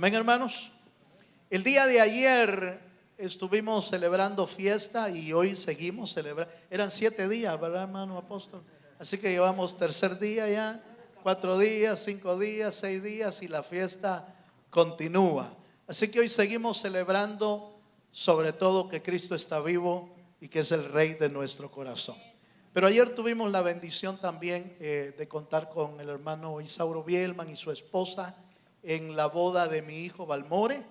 Amén, hermanos. El día de ayer estuvimos celebrando fiesta y hoy seguimos celebrando. Eran 7 días, ¿verdad, hermano apóstol? Así que llevamos tercer día ya, 4 días, 5 días, 6 días y la fiesta continúa. Así que hoy seguimos celebrando sobre todo que Cristo está vivo y que es el Rey de nuestro corazón. Pero ayer tuvimos la bendición también de contar con el hermano Isauro Bielman y su esposa en la boda de mi hijo Balmore,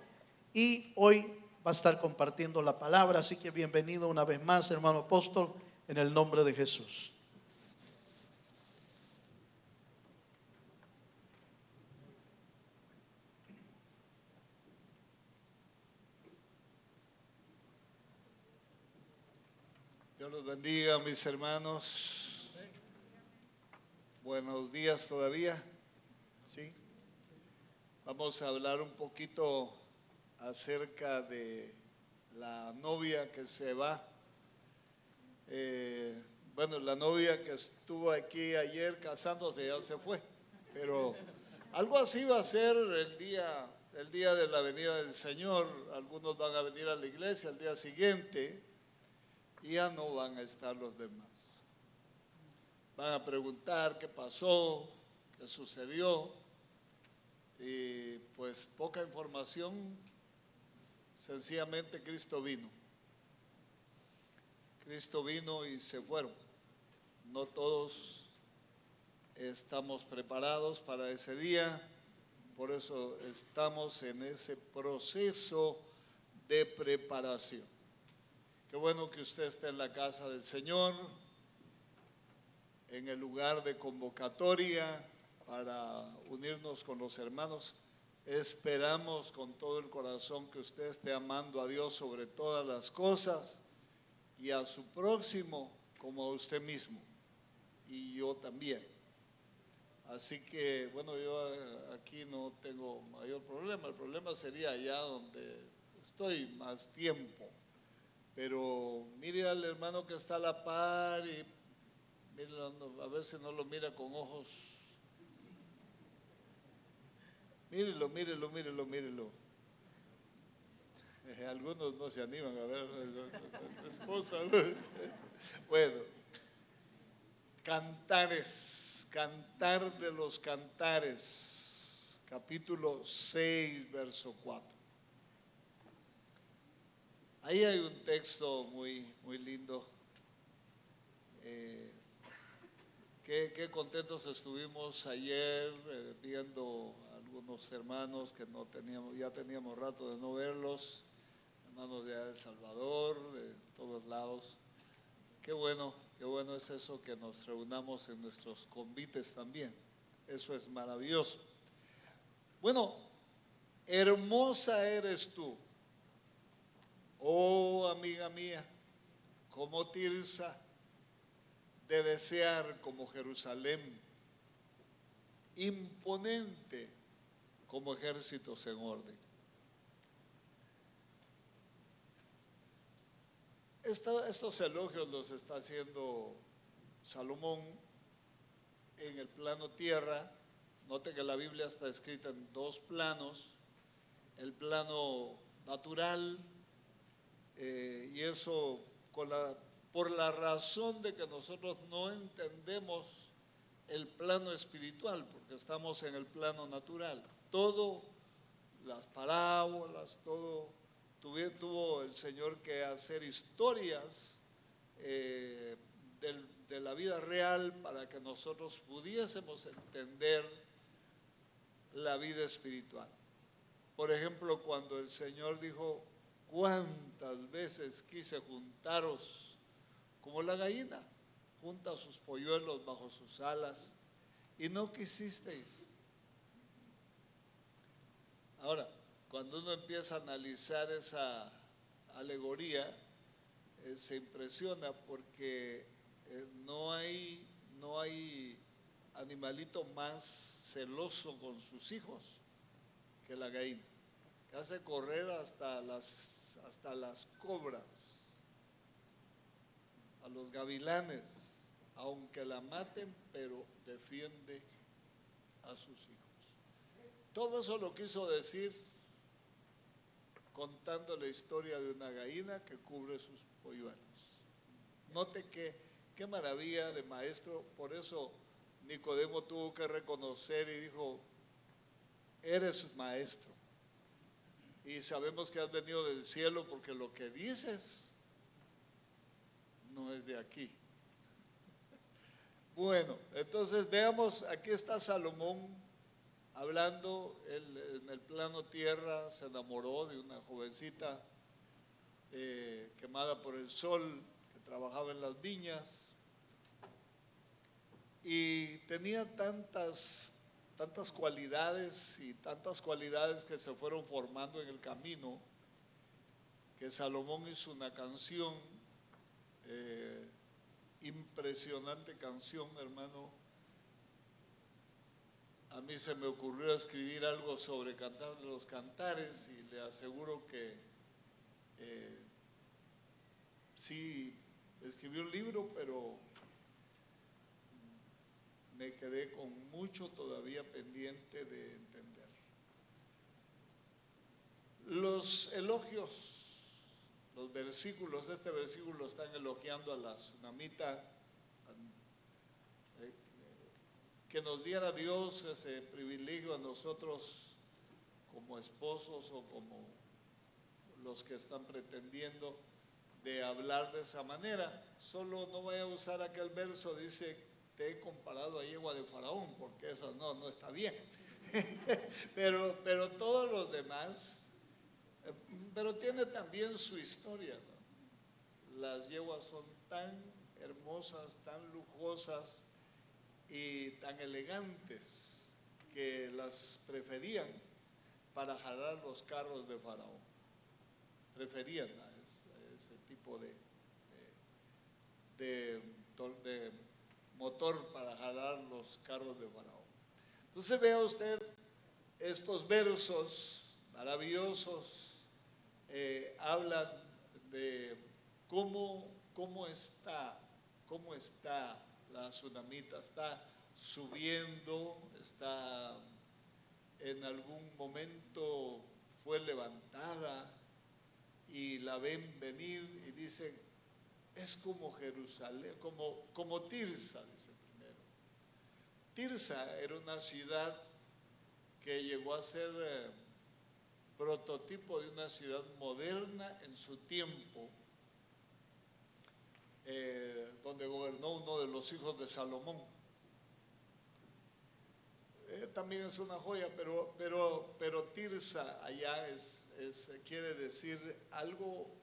y hoy va a estar compartiendo la palabra. Así que bienvenido una vez más, hermano apóstol, en el nombre de Jesús. Dios los bendiga, mis hermanos. Buenos días todavía. ¿Sí? Vamos a hablar un poquito acerca de la novia que se va. La novia que estuvo aquí ayer casándose ya se fue, pero algo así va a ser el día de la venida del Señor. Algunos van a venir a la iglesia al día siguiente y ya no van a estar los demás. Van a preguntar qué pasó, qué sucedió, y pues poca información. Sencillamente Cristo vino y se fueron. No todos estamos preparados para ese día, por eso estamos en ese proceso de preparación. Qué bueno que usted esté en la casa del Señor, en el lugar de convocatoria para unirnos con los hermanos. Esperamos con todo el corazón que usted esté amando a Dios sobre todas las cosas y a su próximo como a usted mismo, y yo también. Así que yo aquí no tengo mayor problema. El problema sería allá donde estoy más tiempo. Pero mire al hermano que está a la par y míralo, a ver si no lo mira con ojos. Mírelo. Algunos no se animan a ver a la esposa. Bueno, Cantar de los Cantares, capítulo 6, verso 4. Ahí hay un texto muy lindo. Qué contentos estuvimos ayer viendo a algunos hermanos que ya teníamos rato de no verlos, hermanos de El Salvador, de todos lados. Qué bueno es eso, que nos reunamos en nuestros convites también. Eso es maravilloso. Bueno, hermosa eres tú, oh amiga mía, como Tirsa, de desear como Jerusalén, imponente como ejércitos en orden. Estos elogios los está haciendo Salomón en el plano tierra. Note que la Biblia está escrita en 2 planos: el plano natural, y eso por la razón de que nosotros no entendemos el plano espiritual, porque estamos en el plano natural. Todo, las parábolas, todo, tuvo el Señor que hacer historias de la vida real para que nosotros pudiésemos entender la vida espiritual. Por ejemplo, cuando el Señor dijo: cuántas veces quise juntaros como la gallina junta sus polluelos bajo sus alas, y no quisisteis. Ahora, cuando uno empieza a analizar esa alegoría, se impresiona, porque no hay animalito más celoso con sus hijos que la gallina, que hace correr hasta las cobras, a los gavilanes, aunque la maten, pero defiende a sus hijos. Todo eso lo quiso decir contando la historia de una gallina que cubre sus polluelos. Note qué maravilla de maestro. Por eso Nicodemo tuvo que reconocer y dijo: eres maestro. Y sabemos que has venido del cielo, porque lo que dices no es de aquí. Bueno, entonces veamos, aquí está Salomón hablando. Él, en el plano tierra, se enamoró de una jovencita quemada por el sol, que trabajaba en las viñas, y tenía tantas cualidades, y tantas cualidades que se fueron formando en el camino, que Salomón hizo una canción, impresionante canción, hermano. A mí se me ocurrió escribir algo sobre Cantar de los Cantares, y le aseguro que sí escribí un libro, pero me quedé con mucho todavía pendiente de entender. Los elogios, los versículos, este versículo están elogiando a la tsunamita, que nos diera Dios ese privilegio a nosotros como esposos o como los que están pretendiendo de hablar de esa manera. Solo no voy a usar aquel verso, dice: te he comparado a yegua de Faraón, porque eso no está bien. pero todos los demás, pero tiene también su historia, ¿no? Las yeguas son tan hermosas, tan lujosas y tan elegantes, que las preferían para jalar los carros de Faraón. Preferían a ese tipo de motor para jalar los carros de Faraón. Entonces vea usted estos versos maravillosos, hablan de cómo está la tsunamita. Está subiendo, está en algún momento fue levantada, y la ven venir y dicen: es como Jerusalén, como Tirsa, dice primero. Tirsa era una ciudad que llegó a ser prototipo de una ciudad moderna en su tiempo, donde gobernó uno de los hijos de Salomón. También es una joya, pero Tirsa allá quiere decir algo,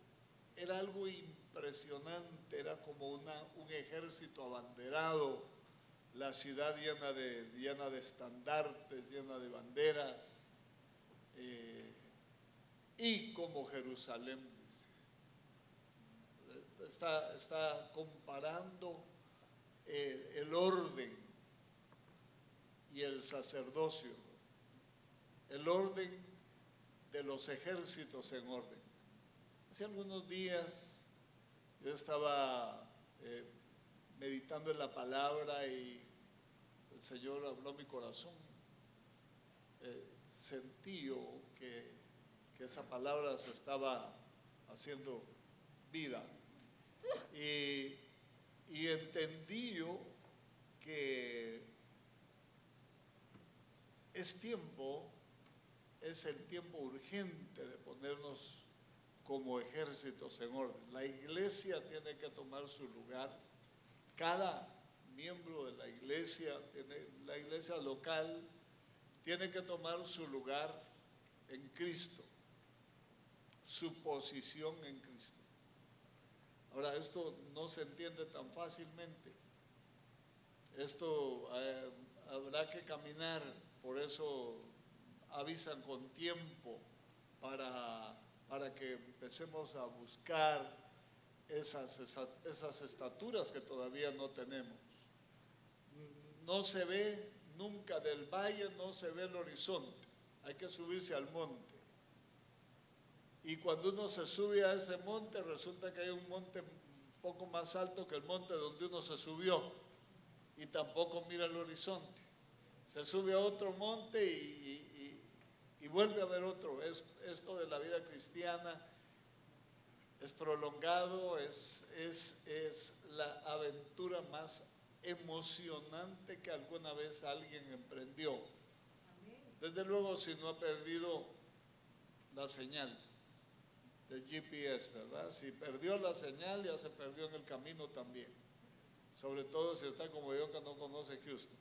era algo impresionante, era como un ejército abanderado, la ciudad llena de estandartes, llena de banderas, y como Jerusalén, dice. Está comparando el orden y el sacerdocio, el orden de los ejércitos en orden. Hace algunos días yo estaba meditando en la palabra, y el Señor habló a mi corazón. Sentí yo que esa palabra se estaba haciendo vida, y entendí yo que es el tiempo urgente de ponernos como ejércitos en orden. La iglesia tiene que tomar su lugar. Cada miembro de la iglesia local tiene que tomar su lugar en Cristo, su posición en Cristo. Ahora, esto no se entiende tan fácilmente. Esto habrá que caminar, por eso avisan con tiempo, para que empecemos a buscar esas estaturas que todavía no tenemos. No se ve nunca del valle, no se ve el horizonte, hay que subirse al monte. Y cuando uno se sube a ese monte, resulta que hay un monte un poco más alto que el monte donde uno se subió, y tampoco mira el horizonte. Se sube a otro monte y vuelve a haber otro. Esto de la vida cristiana es prolongado, es la aventura más emocionante que alguna vez alguien emprendió. Desde luego, si no ha perdido la señal del GPS, ¿verdad? Si perdió la señal, ya se perdió en el camino también. Sobre todo si está como yo, que no conoce Houston.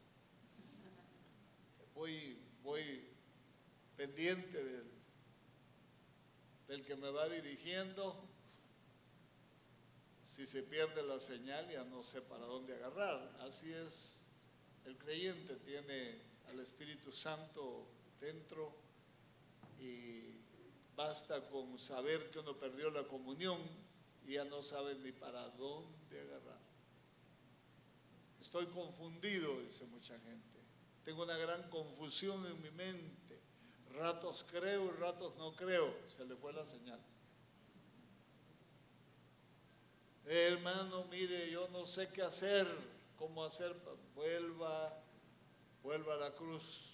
Voy pendiente del que me va dirigiendo. Si se pierde la señal, ya no sé para dónde agarrar. Así es, el creyente tiene al Espíritu Santo dentro y basta con saber que uno perdió la comunión y ya no sabe ni para dónde agarrar. Estoy confundido, dice mucha gente. Tengo una gran confusión en mi mente. Ratos creo y ratos no creo. Se le fue la señal. Hermano, mire, yo no sé qué hacer, cómo hacer. Vuelva a la cruz.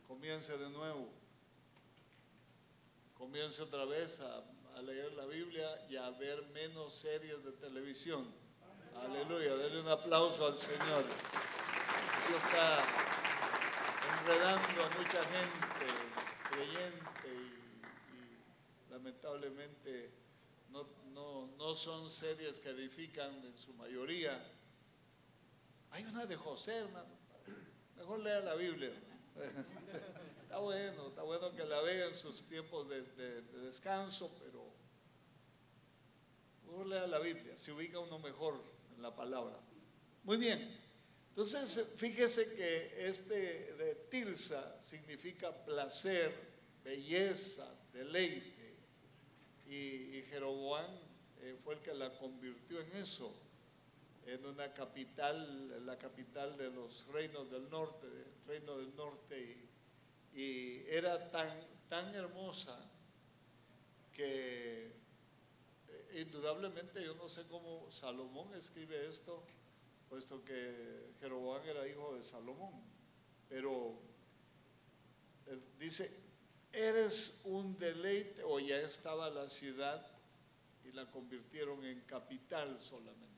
Comience de nuevo. Comience otra vez a leer la Biblia y a ver menos series de televisión. Aleluya, denle un aplauso al Señor. Eso está enredando a mucha gente creyente y lamentablemente no son series que edifican en su mayoría. Hay una de José, hermano. Mejor lea la Biblia. Está bueno que la vea en sus tiempos de descanso, pero mejor lea la Biblia, se ubica uno mejor en la palabra. Muy bien, entonces fíjese que de Tirsa significa placer, belleza, deleite, y Jeroboam fue el que la convirtió en eso, en una capital, la capital de los reinos del norte, reino del norte, y era tan hermosa que indudablemente yo no sé cómo Salomón escribe esto, puesto que Jeroboam era hijo de Salomón, pero dice, eres un deleite, o ya estaba la ciudad y la convirtieron en capital solamente.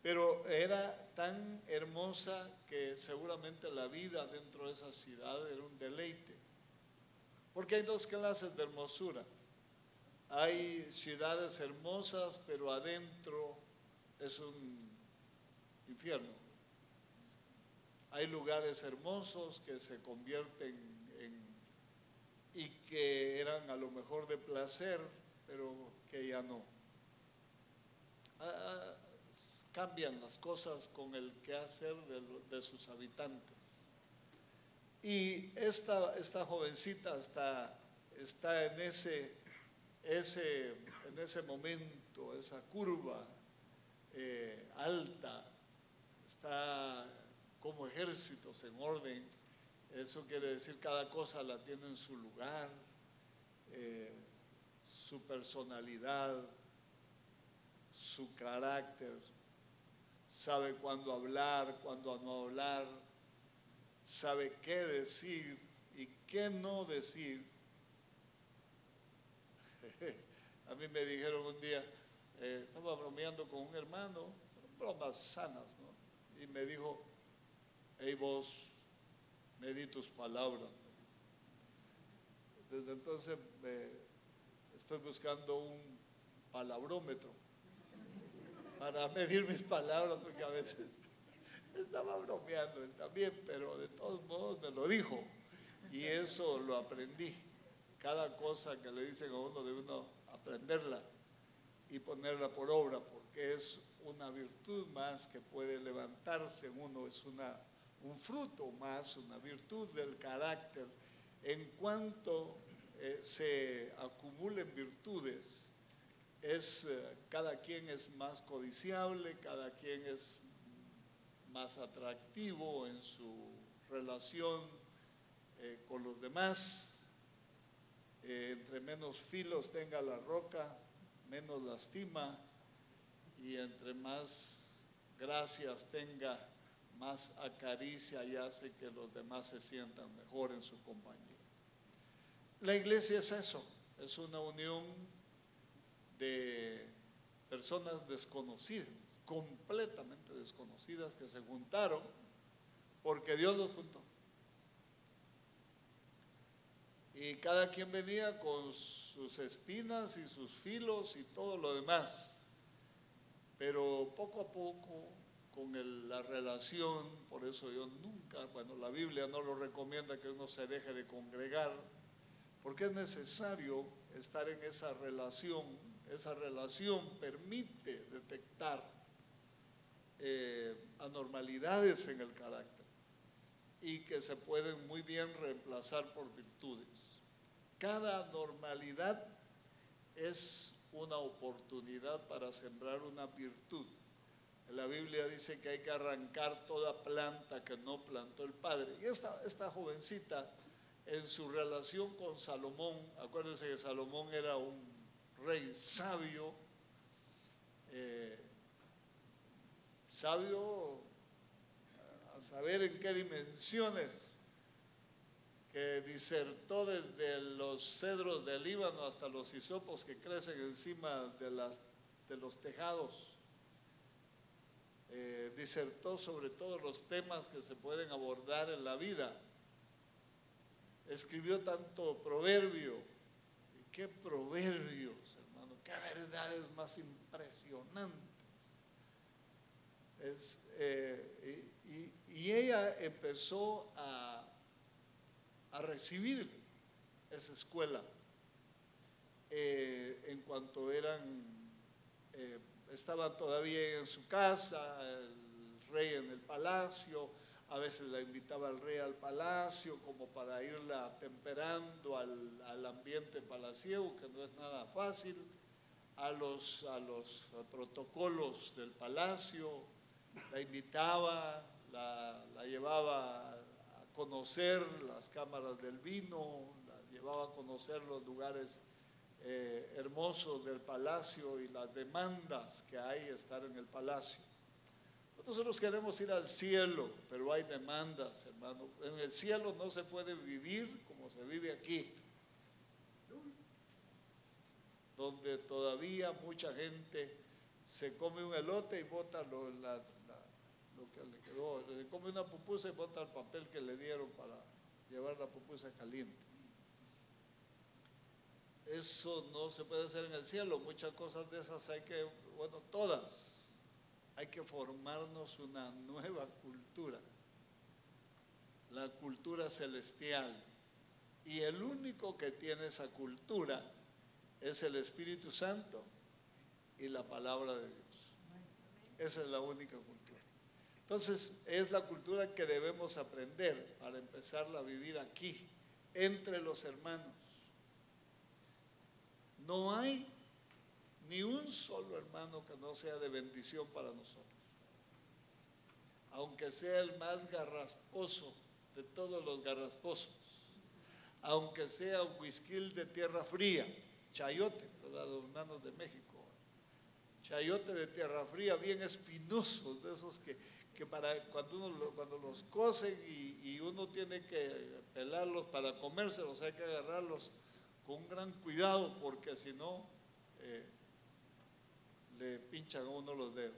Pero era tan hermosa que seguramente la vida dentro de esa ciudad era un deleite. Porque hay dos clases de hermosura. Hay ciudades hermosas, pero adentro es un infierno. Hay lugares hermosos que se convierten y que eran a lo mejor de placer, pero que ya no. Cambian las cosas con el quehacer de sus habitantes. Y esta jovencita está en ese momento, esa curva alta, está como ejércitos en orden. Eso quiere decir cada cosa la tiene en su lugar, su personalidad, su carácter, sabe cuándo hablar, cuándo no hablar, sabe qué decir y qué no decir. A mí me dijeron un día, estaba bromeando con un hermano, bromas sanas, ¿no? Y me dijo, hey vos, medí tus palabras. Desde entonces estoy buscando un palabrómetro para medir mis palabras, porque a veces estaba bromeando él también, pero de todos modos me lo dijo y eso lo aprendí. Cada cosa que le dicen a uno debe uno aprenderla y ponerla por obra, porque es una virtud más que puede levantarse en uno, es un fruto más, una virtud del carácter. En cuanto se acumulen virtudes, cada quien es más codiciable, cada quien es más atractivo en su relación con los demás. Entre menos filos tenga la roca, menos lastima, y entre más gracias tenga, más acaricia y hace que los demás se sientan mejor en su compañía. La iglesia es eso, es una unión de personas desconocidas, completamente desconocidas, que se juntaron porque Dios los juntó. Y cada quien venía con sus espinas y sus filos y todo lo demás. Pero poco a poco, con la relación, por eso yo nunca, bueno, la Biblia no lo recomienda que uno se deje de congregar, porque es necesario estar en esa relación. Esa relación permite detectar anormalidades en el carácter y que se pueden muy bien reemplazar por virtudes. Cada anormalidad es una oportunidad para sembrar una virtud. La Biblia dice que hay que arrancar toda planta que no plantó el Padre. Y esta jovencita, en su relación con Salomón, acuérdense que Salomón era un rey sabio, sabio a saber en qué dimensiones, que disertó desde los cedros del Líbano hasta los hisopos que crecen encima de los tejados. Disertó sobre todos los temas que se pueden abordar en la vida. Escribió tanto proverbio. ¿Y qué proverbios, hermano? Qué verdades más impresionantes. Y ella empezó a recibir esa escuela en cuanto estaban todavía en su casa, el rey en el palacio. A veces la invitaba el rey al palacio como para irla temperando al ambiente palaciego, que no es nada fácil, a los protocolos del palacio. La invitaba, la llevaba a conocer las cámaras del vino, la llevaba a conocer los lugares hermosos del palacio y las demandas que hay estar en el palacio. Nosotros queremos ir al cielo, pero hay demandas, hermano. En el cielo no se puede vivir como se vive aquí, donde todavía mucha gente se come un elote y bota lo que le quedó, le come una pupusa y bota el papel que le dieron para llevar la pupusa caliente. Eso no se puede hacer en el cielo. Muchas cosas de esas todas. Hay que formarnos una nueva cultura, la cultura celestial. Y el único que tiene esa cultura es el Espíritu Santo y la palabra de Dios. Esa es la única cultura. Entonces, es la cultura que debemos aprender para empezarla a vivir aquí, entre los hermanos. No hay ni un solo hermano que no sea de bendición para nosotros. Aunque sea el más garrasposo de todos los garrasposos, aunque sea un whiskil de tierra fría, chayote, para los hermanos de México, chayote de tierra fría, bien espinosos, de esos que cuando los cocen y uno tiene que pelarlos para comérselos, hay que agarrarlos con un gran cuidado, porque si no le pinchan a uno los dedos.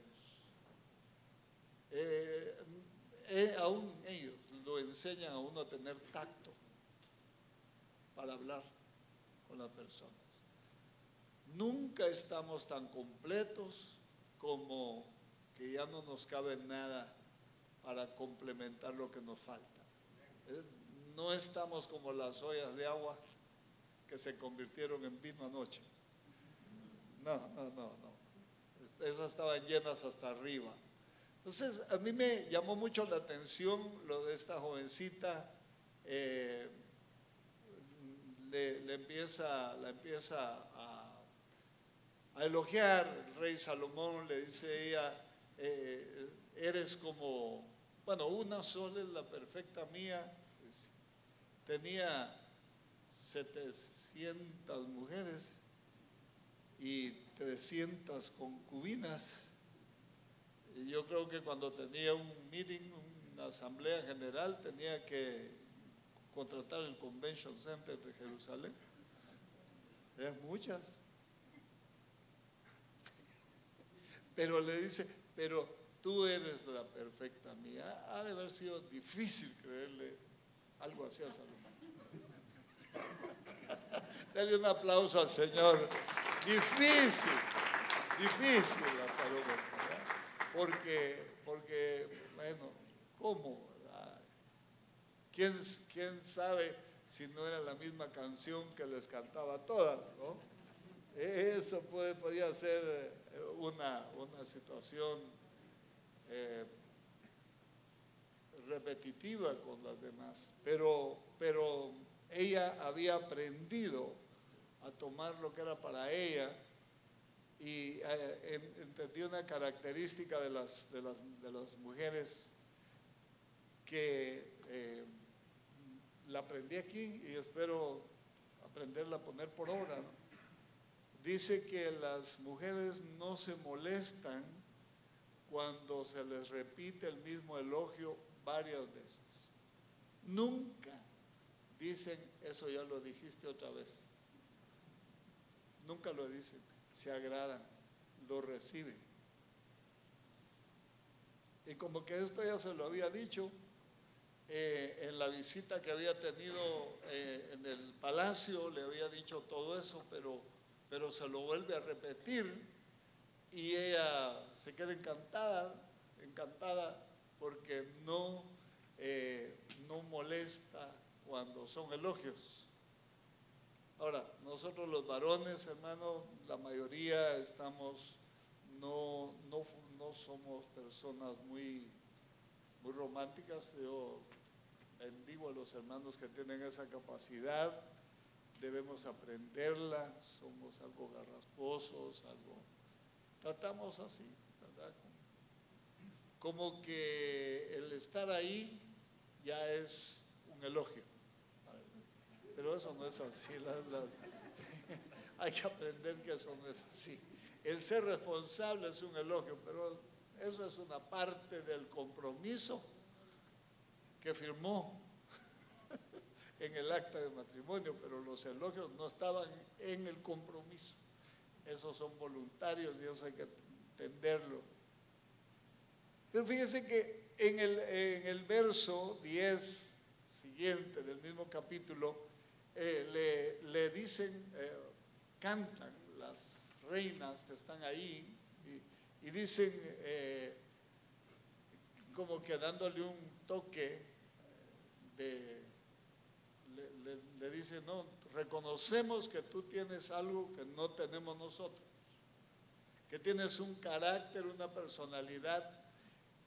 Aún ellos lo enseñan a uno a tener tacto para hablar con las personas. Nunca estamos tan completos como que ya no nos cabe nada para complementar lo que nos falta. No estamos como las ollas de agua que se convirtieron en vino anoche. No. Esas estaban llenas hasta arriba. Entonces, a mí me llamó mucho la atención lo de esta jovencita. La empieza a elogiar. El rey Salomón le dice a ella, eres como, una sola es la perfecta mía. Tenía 700 mujeres y 300 concubinas. Y yo creo que cuando tenía un meeting, un asamblea general tenía que contratar el Convention Center de Jerusalén. Eran muchas. Pero le dice, pero tú eres la perfecta mía. Ha de haber sido difícil creerle algo así a Salomón. Dale un aplauso al Señor. Difícil a Salomón, ¿verdad? Porque, bueno, ¿cómo? ¿Quién sabe si no era la misma canción que les cantaba a todas, ¿no? Eso podía ser una situación repetitiva con las demás, pero ella había aprendido a tomar lo que era para ella y entendí una característica de las mujeres que la aprendí aquí y espero aprenderla a poner por obra, ¿no? Dice que las mujeres no se molestan cuando se les repite el mismo elogio varias veces. Nunca dicen, eso ya lo dijiste otra vez. Nunca lo dicen, se agradan, lo reciben. Y como que esto ya se lo había dicho en la visita que había tenido en el palacio, le había dicho todo eso, pero se lo vuelve a repetir y ella se queda encantada porque no molesta cuando son elogios. Ahora, nosotros los varones, hermano, la mayoría no somos personas muy románticas. Yo bendigo a los hermanos que tienen esa capacidad. Debemos aprenderla. Somos algo garrasposos, tratamos así, ¿verdad? Como que el estar ahí ya es un elogio. Pero eso no es así. Hay que aprender que eso no es así. El ser responsable es un elogio, pero eso es una parte del compromiso que firmó en el acta de matrimonio, pero los elogios no estaban en el compromiso. Esos son voluntarios y eso hay que entenderlo. Pero fíjense que en el verso 10 siguiente del mismo capítulo, le dicen, cantan las reinas que están ahí y dicen, como que dándole un toque, le dicen, no, reconocemos que tú tienes algo que no tenemos nosotros, que tienes un carácter, una personalidad,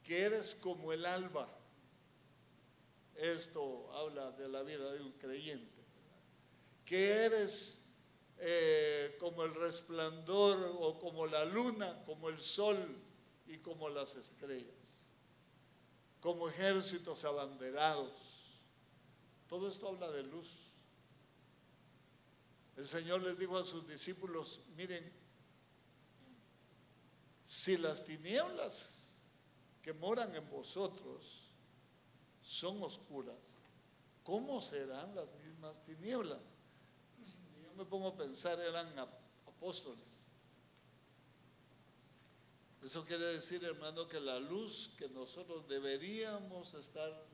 que eres como el alba. Esto habla de la vida de un creyente, que eres como el resplandor o como la luna, como el sol y como las estrellas, como ejércitos abanderados. Todo esto habla de luz. El Señor les dijo a sus discípulos, miren, si las tinieblas que moran en vosotros son oscuras, ¿cómo serán las mismas tinieblas? Yo me pongo a pensar, eran apóstoles. Eso quiere decir, hermano, que la luz que nosotros deberíamos estar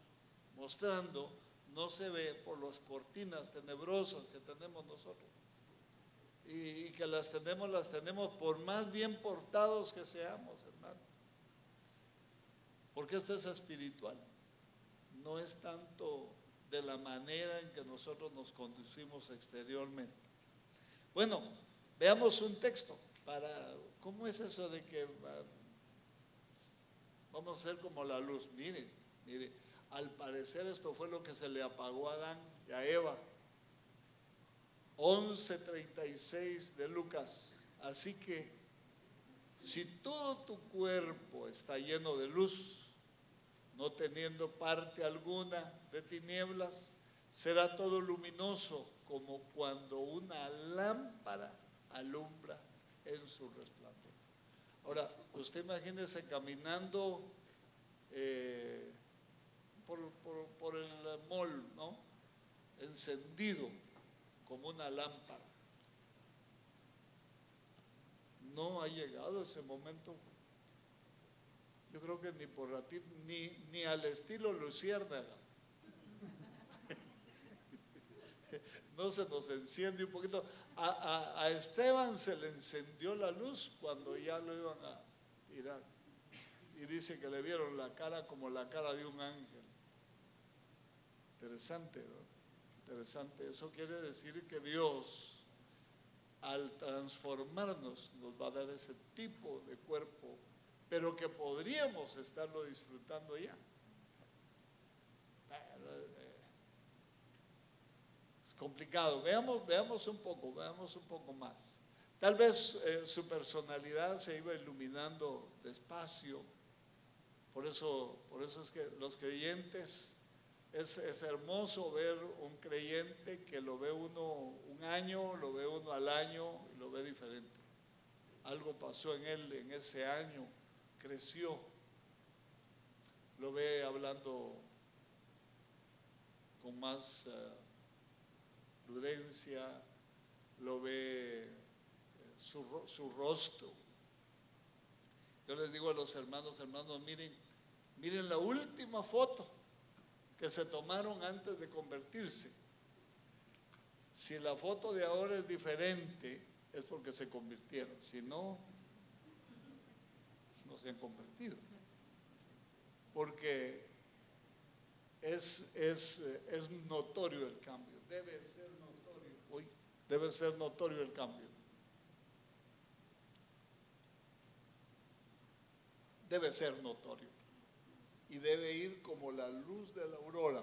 mostrando no se ve por las cortinas tenebrosas que tenemos nosotros. Y que las tenemos por más bien portados que seamos, hermano. Porque esto es espiritual. No es tanto de la manera en que nosotros nos conducimos exteriormente. Bueno, veamos un texto ¿cómo es eso de que vamos a ser como la luz? Mire, al parecer esto fue lo que se le apagó a Adán y a Eva. 11:36 de Lucas. Así que si todo tu cuerpo está lleno de luz, no teniendo parte alguna de tinieblas, será todo luminoso como cuando una lámpara alumbra en su resplandor. Ahora, usted imagínese caminando encendido como una lámpara. No ha llegado ese momento. Yo creo que ni por ratito, ni al estilo luciérnaga. No se nos enciende un poquito. A Esteban se le encendió la luz cuando ya lo iban a tirar. Y dice que le vieron la cara como la cara de un ángel. Interesante, ¿no? Interesante. Eso quiere decir que Dios, al transformarnos, nos va a dar ese tipo de cuerpo, pero que podríamos estarlo disfrutando ya. Pero, es complicado. Veamos un poco más. Tal vez su personalidad se iba iluminando despacio. Por eso es que los creyentes, es hermoso ver un creyente que lo ve uno un año, lo ve uno al año y lo ve diferente. Algo pasó en él en ese año, creció, lo ve hablando con más prudencia, lo ve su rostro. Yo les digo a los hermanos, miren la última foto que se tomaron antes de convertirse. Si la foto de ahora es diferente, es porque se convirtieron. Si no, no se han convertido. Porque es notorio el cambio. Debe ser notorio. Debe ser notorio el cambio. Debe ser notorio. Y debe ir como la luz de la aurora,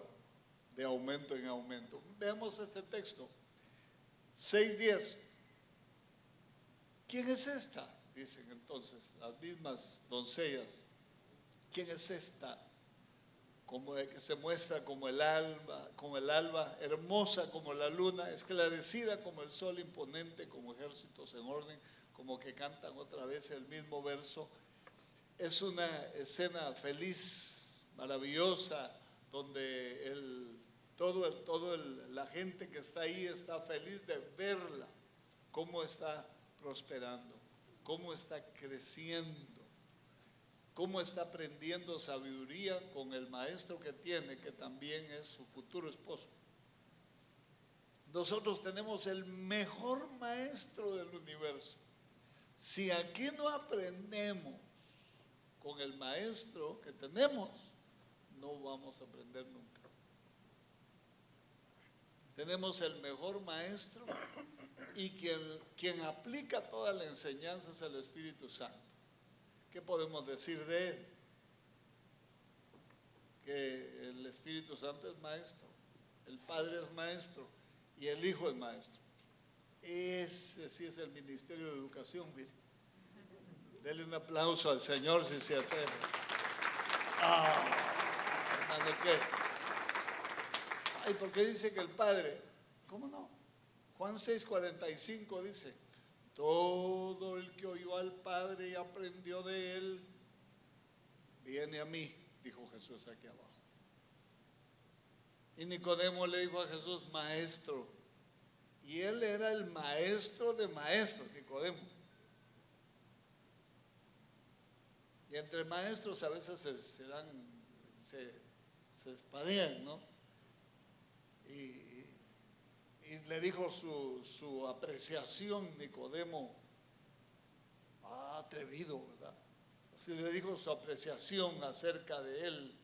de aumento en aumento. Veamos este texto. 6:10. ¿Quién es esta? Dicen entonces las mismas doncellas. ¿Quién es esta? Como de que se muestra como el alba, hermosa como la luna, esclarecida como el sol, imponente como ejércitos en orden, como que cantan otra vez el mismo verso. Es una escena feliz, maravillosa, donde la gente que está ahí está feliz de verla, cómo está prosperando, cómo está creciendo, cómo está aprendiendo sabiduría con el maestro que tiene, que también es su futuro esposo. Nosotros tenemos el mejor maestro del universo. Si aquí no aprendemos con el maestro que tenemos, no vamos a aprender nunca. Tenemos el mejor maestro y quien aplica toda la enseñanza es el Espíritu Santo. ¿Qué podemos decir de él? Que el Espíritu Santo es maestro, el Padre es maestro y el Hijo es maestro. Ese sí es el ministerio de educación, mire. Dele un aplauso al Señor si se atreve. Hermano, ¿qué? Ay, ¿por qué dice que el Padre? ¿Cómo no? Juan 6:45 dice: todo el que oyó al Padre y aprendió de él, viene a mí, dijo Jesús aquí abajo. Y Nicodemo le dijo a Jesús: maestro. Y él era el maestro de maestros, Nicodemo. Y entre maestros a veces se espadean, ¿no? Y le dijo su apreciación, Nicodemo, atrevido, ¿verdad? Así le dijo su apreciación acerca de él.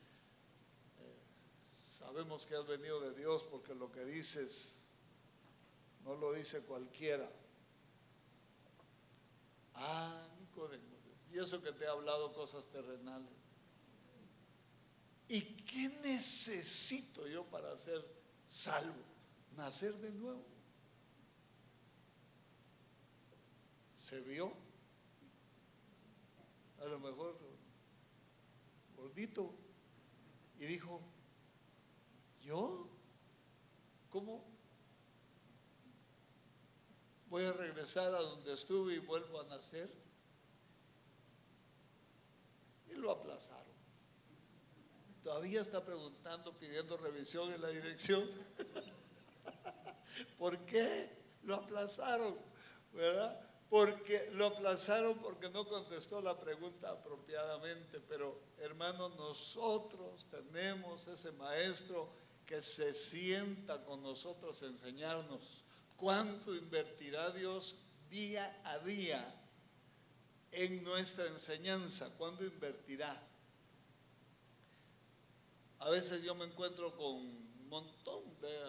Sabemos que has venido de Dios porque lo que dices no lo dice cualquiera. Nicodemo, y eso que te he hablado cosas terrenales. ¿Y qué necesito yo para ser salvo? Nacer de nuevo. Se vio, a lo mejor gordito, y dijo: ¿yo? ¿Cómo voy a regresar a donde estuve y vuelvo a nacer? Y lo aplazaron. Todavía está preguntando, pidiendo revisión en la dirección. ¿Por qué lo aplazaron? ¿Verdad? Porque lo aplazaron porque no contestó la pregunta apropiadamente. Pero hermanos, nosotros tenemos ese maestro que se sienta con nosotros a enseñarnos. ¿Cuánto invertirá Dios día a día en nuestra enseñanza? ¿Cuándo invertirá? A veces yo me encuentro con un montón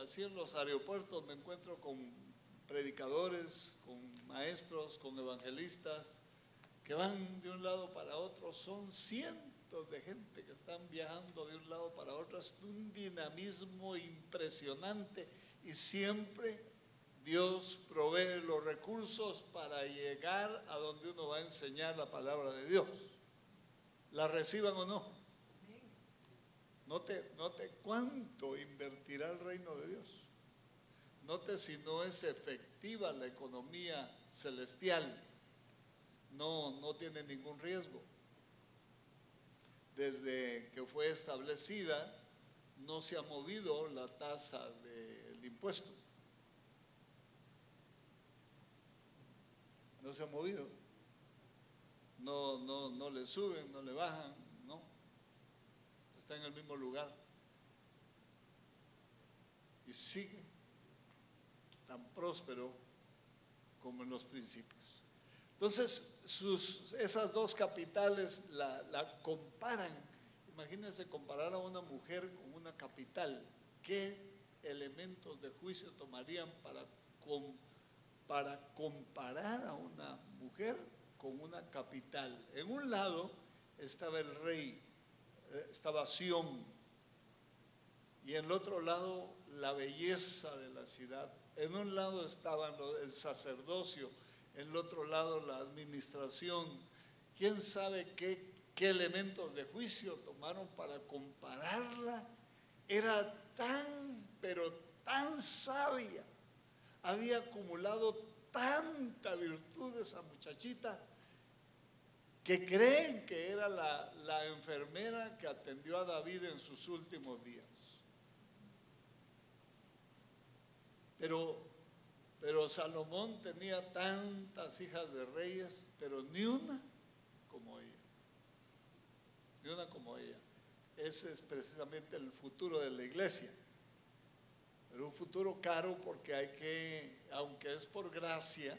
así en los aeropuertos, me encuentro con predicadores, con maestros, con evangelistas que van de un lado para otro. Son cientos de gente que están viajando de un lado para otro. Es un dinamismo impresionante y siempre Dios provee los recursos para llegar a donde uno va a enseñar la palabra de Dios. ¿La reciban o no? Note cuánto invertirá el reino de Dios. Note si no es efectiva la economía celestial. No tiene ningún riesgo. Desde que fue establecida, no se ha movido la tasa del impuesto. No se ha movido. No le suben, no le bajan, no. Está en el mismo lugar. Y sigue tan próspero como en los principios. Entonces, esas dos capitales la comparan. Imagínense comparar a una mujer con una capital. ¿Qué elementos de juicio tomarían para comparar a una mujer con una capital? En un lado estaba el rey, estaba Sión, y en el otro lado la belleza de la ciudad. En un lado estaba el sacerdocio, en el otro lado la administración. ¿Quién sabe qué elementos de juicio tomaron para compararla? Era pero tan sabia, había acumulado tanta virtud esa muchachita, que creen que era la enfermera que atendió a David en sus últimos días. Pero Salomón tenía tantas hijas de reyes, pero ni una como ella. Ni una como ella. Ese es precisamente el futuro de la iglesia. Pero un futuro caro porque aunque es por gracia,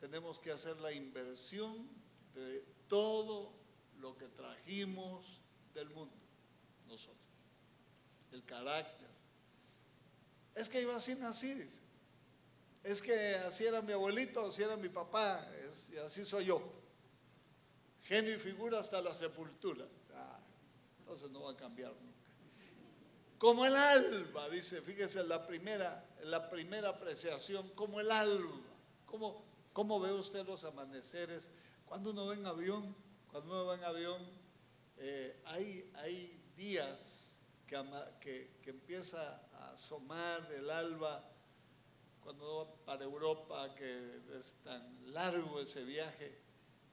tenemos que hacer la inversión de todo lo que trajimos del mundo, nosotros. El carácter. Es que yo así nací, dice. Es que así era mi abuelito, así era mi papá, y así soy yo. Genio y figura hasta la sepultura. Entonces no va a cambiar nunca. Como el alba, dice, fíjese la primera apreciación, como el alba. ¿Cómo ve usted los amaneceres? Cuando uno va en avión, hay días que empieza a asomar el alba. Cuando uno va para Europa, que es tan largo ese viaje,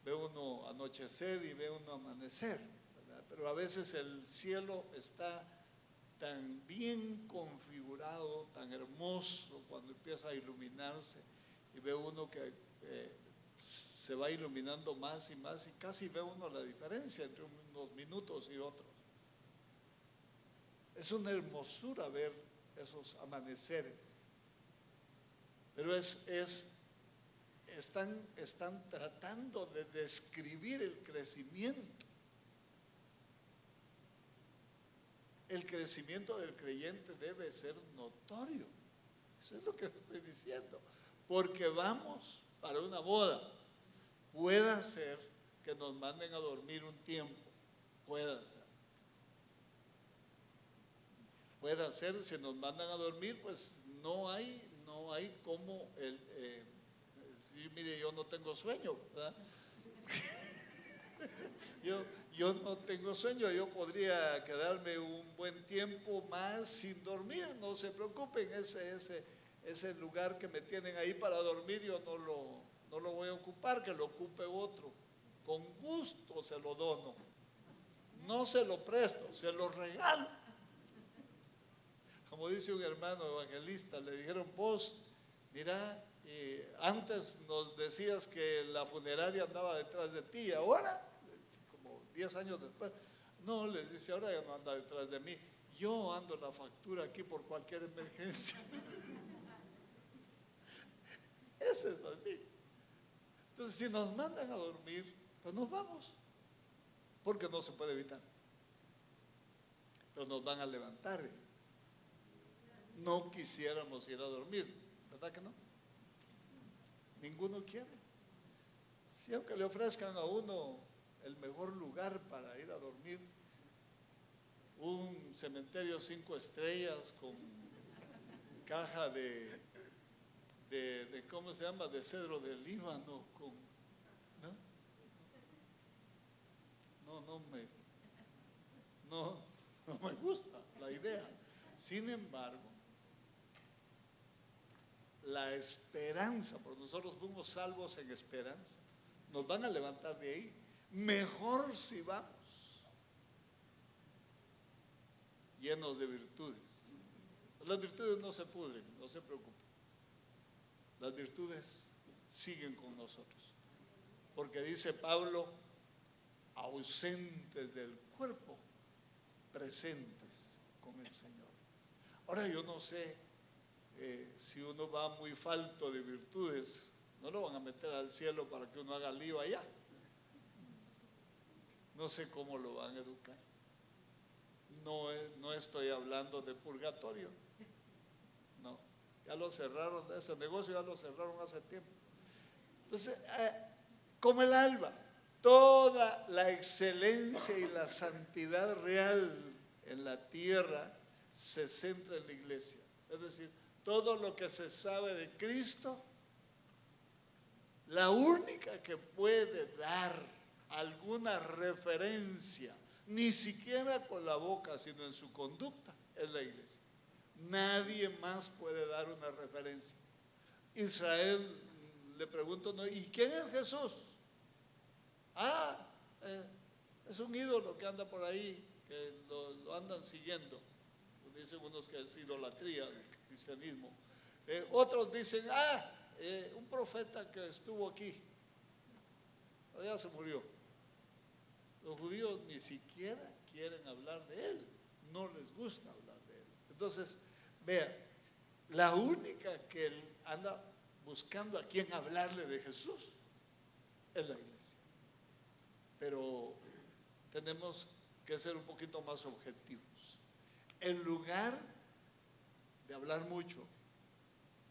ve uno anochecer y ve uno amanecer, ¿verdad? Pero a veces el cielo está tan bien configurado, tan hermoso, cuando empieza a iluminarse y ve uno que se va iluminando más y más, y casi ve uno la diferencia entre unos minutos y otros. Es una hermosura ver esos amaneceres. Pero están tratando de describir el crecimiento. El crecimiento del creyente debe ser notorio. Eso es lo que estoy diciendo. Porque vamos para una boda. Puede ser que nos manden a dormir un tiempo. Puede ser, si nos mandan a dormir, pues no hay como sí, mire, yo no tengo sueño, ¿verdad? yo no tengo sueño, yo podría quedarme un buen tiempo más sin dormir, no se preocupen, ese lugar que me tienen ahí para dormir, yo no lo voy a ocupar, que lo ocupe otro, con gusto se lo dono, no se lo presto, se lo regalo. como dice un hermano evangelista, le dijeron, vos, mira, antes nos decías que la funeraria andaba detrás de ti, ahora, como 10 años después, no, les dice, ahora ya no anda detrás de mí, yo ando la factura aquí por cualquier emergencia. Eso es así. Entonces, si nos mandan a dormir, pues nos vamos, porque no se puede evitar. Pero nos van a levantar. No quisiéramos ir a dormir, ¿verdad que no? Ninguno quiere. Si aunque le ofrezcan a uno el mejor lugar para ir a dormir, un cementerio 5 estrellas con caja de ¿cómo se llama? De cedro del Líbano, no me gusta la idea. Sin embargo, la esperanza, porque nosotros fuimos salvos en esperanza, nos van a levantar de ahí. Mejor si vamos llenos de virtudes. Las virtudes no se pudren, no se preocupen. Las virtudes siguen con nosotros. Porque dice Pablo, ausentes del cuerpo, presentes con el Señor. Ahora yo no sé si uno va muy falto de virtudes, no lo van a meter al cielo para que uno haga lío allá. No sé cómo lo van a educar. No estoy hablando de purgatorio. No, ya lo cerraron, ese negocio ya lo cerraron hace tiempo. Entonces, como el alba, toda la excelencia y la santidad real en la tierra se centra en la iglesia. Es decir, todo lo que se sabe de Cristo, la única que puede dar alguna referencia, ni siquiera con la boca, sino en su conducta, es la iglesia. Nadie más puede dar una referencia. Israel, le pregunto, ¿no? ¿Y quién es Jesús? Es un ídolo que anda por ahí, que lo andan siguiendo. Dicen unos que es idolatría, el cristianismo. Otros dicen, un profeta que estuvo aquí, pero ya se murió. Los judíos ni siquiera quieren hablar de él, no les gusta hablar de él. Entonces, vean, la única que él anda buscando a quien hablarle de Jesús es la iglesia. Pero tenemos que ser un poquito más objetivos. En lugar de hablar mucho,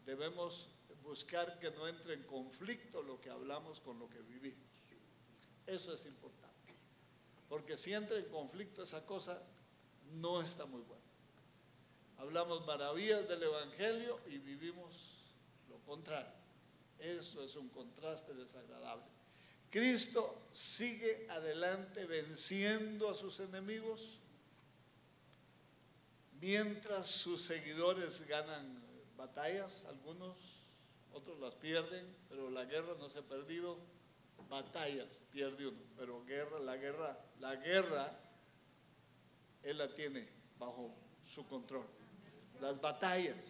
debemos buscar que no entre en conflicto lo que hablamos con lo que vivimos. Eso es importante. Porque si entra en conflicto esa cosa, no está muy buena. Hablamos maravillas del Evangelio y vivimos lo contrario. Eso es un contraste desagradable. Cristo sigue adelante venciendo a sus enemigos, mientras sus seguidores ganan batallas, algunos, otros las pierden, pero la guerra no se ha perdido. Batallas pierde uno, pero la guerra, él la tiene bajo su control. Las batallas,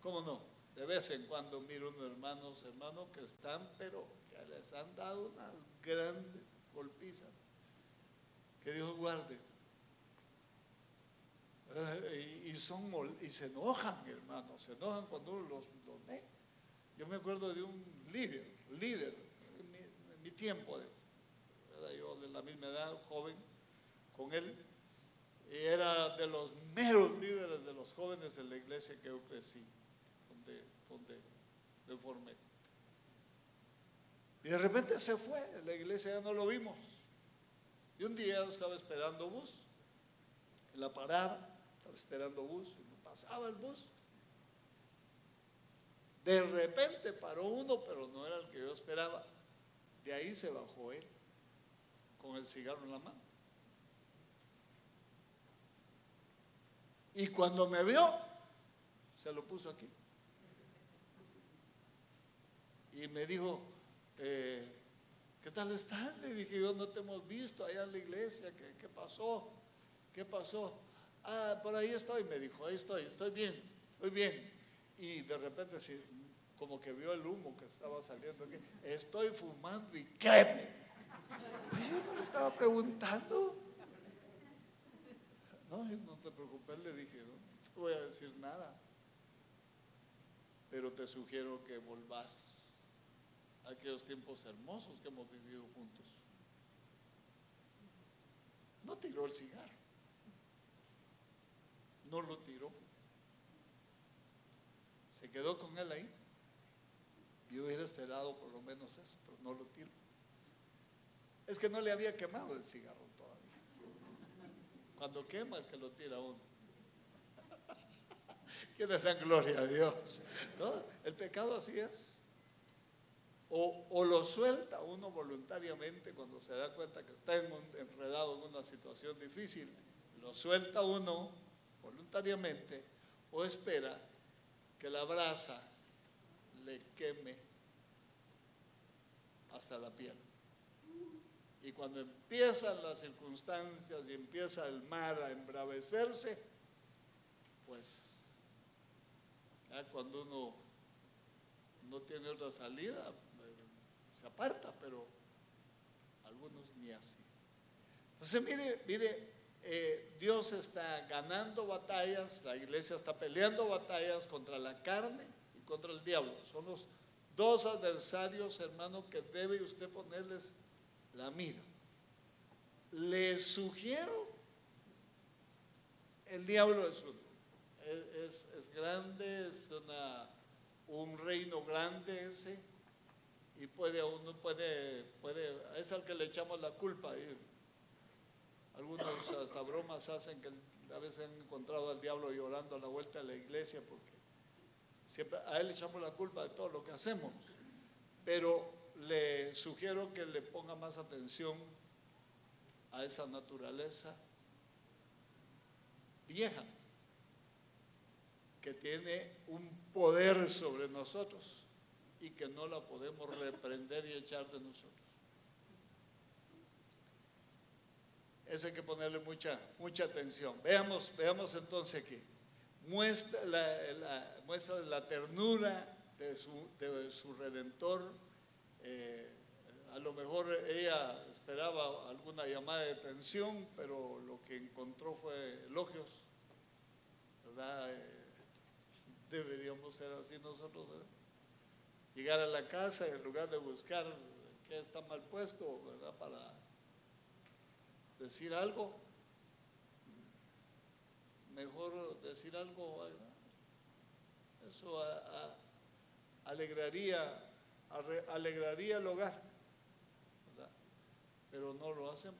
¿cómo no? De vez en cuando miro unos hermanos que están, pero que les han dado unas grandes golpizas. Que Dios guarde. Y se enojan, hermanos, se enojan cuando uno los ve. Yo me acuerdo de un líder en mi tiempo, era yo de la misma edad, joven, con él, y era de los meros líderes de los jóvenes en la iglesia que yo crecí, donde me formé. Y de repente se fue, en la iglesia ya no lo vimos. Y un día yo estaba esperando bus, en la parada, estaba esperando bus, y no pasaba el bus. De repente paró uno, pero no era el que yo esperaba. De ahí se bajó él, con el cigarro en la mano. Y cuando me vio, se lo puso aquí. Y me dijo, ¿qué tal estás? Le dije, yo no te hemos visto allá en la iglesia. ¿Qué pasó? ¿Qué pasó? Ah, por ahí estoy, me dijo, ahí estoy bien, estoy bien. Y de repente, sí, como que vio el humo que estaba saliendo aquí, estoy fumando y créeme. Y yo no le estaba preguntando. No, no te preocupes, le dije, no te voy a decir nada. Pero te sugiero que volvás a aquellos tiempos hermosos que hemos vivido juntos. No tiró el cigarro. No lo tiró. Se quedó con él ahí. Yo hubiera esperado por lo menos eso, pero no lo tiró. Es que no le había quemado el cigarro todavía. Cuando quema es que lo tira uno. ¿Quiénes dan gloria a Dios? ¿No? El pecado así es. O lo suelta uno voluntariamente cuando se da cuenta que está enredado en una situación difícil. Lo suelta uno voluntariamente o espera que la brasa le queme hasta la piel. Y cuando empiezan las circunstancias y empieza el mar a embravecerse, pues ya cuando uno no tiene otra salida, se aparta, pero algunos ni así. Entonces mire, Dios está ganando batallas, la iglesia está peleando batallas contra la carne y contra el diablo. Son los dos adversarios, hermano, que debe usted ponerles la mira. Le sugiero, el diablo es uno, es grande, es un reino grande ese, y uno puede, es al que le echamos la culpa. Algunos hasta bromas hacen que a veces han encontrado al diablo llorando a la vuelta de la iglesia porque siempre a él le echamos la culpa de todo lo que hacemos. Pero le sugiero que le ponga más atención a esa naturaleza vieja que tiene un poder sobre nosotros y que no la podemos reprender y echar de nosotros. Eso hay que ponerle mucha atención. Veamos entonces que muestra la ternura de su Redentor. A lo mejor ella esperaba alguna llamada de atención, pero lo que encontró fue elogios, ¿verdad? Deberíamos ser así nosotros, ¿verdad? Llegar a la casa y en lugar de buscar qué está mal puesto, ¿verdad? Para decir algo, mejor decir algo, ¿verdad? Eso alegraría el hogar, ¿verdad? Pero no lo hacemos.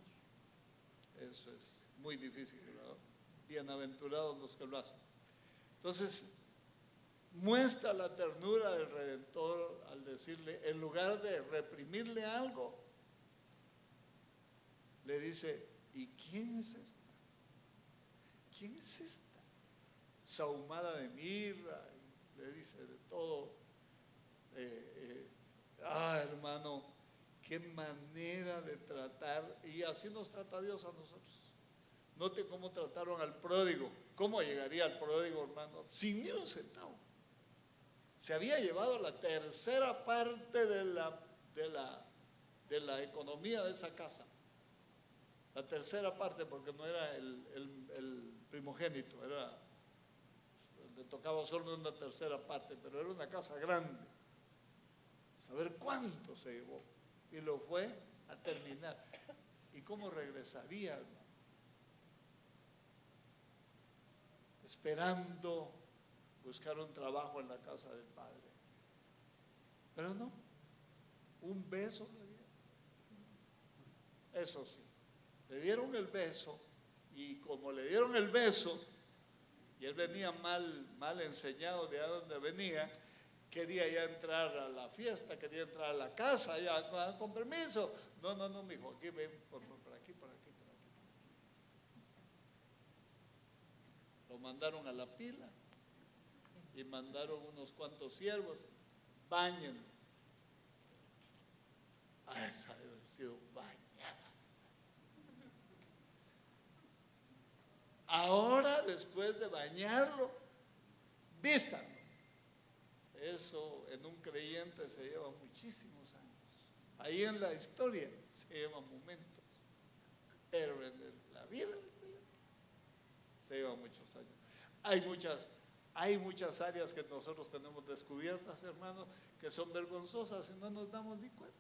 Eso es muy difícil, ¿verdad? Bienaventurados los que lo hacen. Entonces, muestra la ternura del Redentor al decirle, en lugar de reprimirle algo, le dice, ¿y quién es esta? ¿Quién es esta? Sahumada de mirra, le dice de todo. Hermano, qué manera de tratar, y así nos trata Dios a nosotros. Note cómo trataron al pródigo. ¿Cómo llegaría al pródigo, hermano? Sin ni un centavo. Se había llevado la tercera parte de la economía de esa casa. La tercera parte, porque no era el primogénito, le tocaba solo una tercera parte, pero era una casa grande. Saber cuánto se llevó. Y lo fue a terminar. ¿Y cómo regresaría, hermano? Esperando buscar un trabajo en la casa del padre. Pero no, un beso le dieron. Eso sí, le dieron el beso, y como le dieron el beso, y él venía mal enseñado de a donde venía, quería ya entrar a la fiesta, quería entrar a la casa, ya con permiso. No, mijo, aquí ven, por aquí. Lo mandaron a la pila y mandaron unos cuantos siervos, báñenlo. Esa debe haber sido bañada. Ahora, después de bañarlo, vístanlo. Eso en un creyente se lleva muchísimos años. Ahí en la historia se llevan momentos, pero en la vida del creyente se llevan muchos años. Hay muchas áreas que nosotros tenemos descubiertas, hermanos, que son vergonzosas y no nos damos ni cuenta.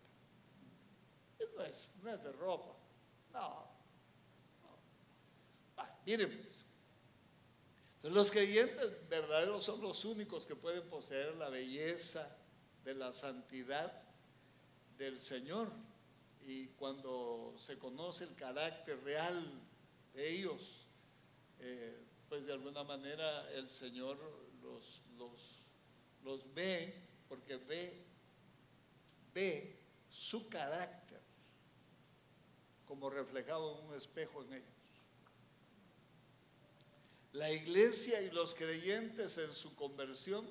Y no es de ropa, no. Miren pues. Entonces, los creyentes verdaderos son los únicos que pueden poseer la belleza de la santidad del Señor. Y cuando se conoce el carácter real de ellos, pues de alguna manera el Señor los ve, porque ve su carácter como reflejado en un espejo en ellos. La iglesia y los creyentes en su conversión,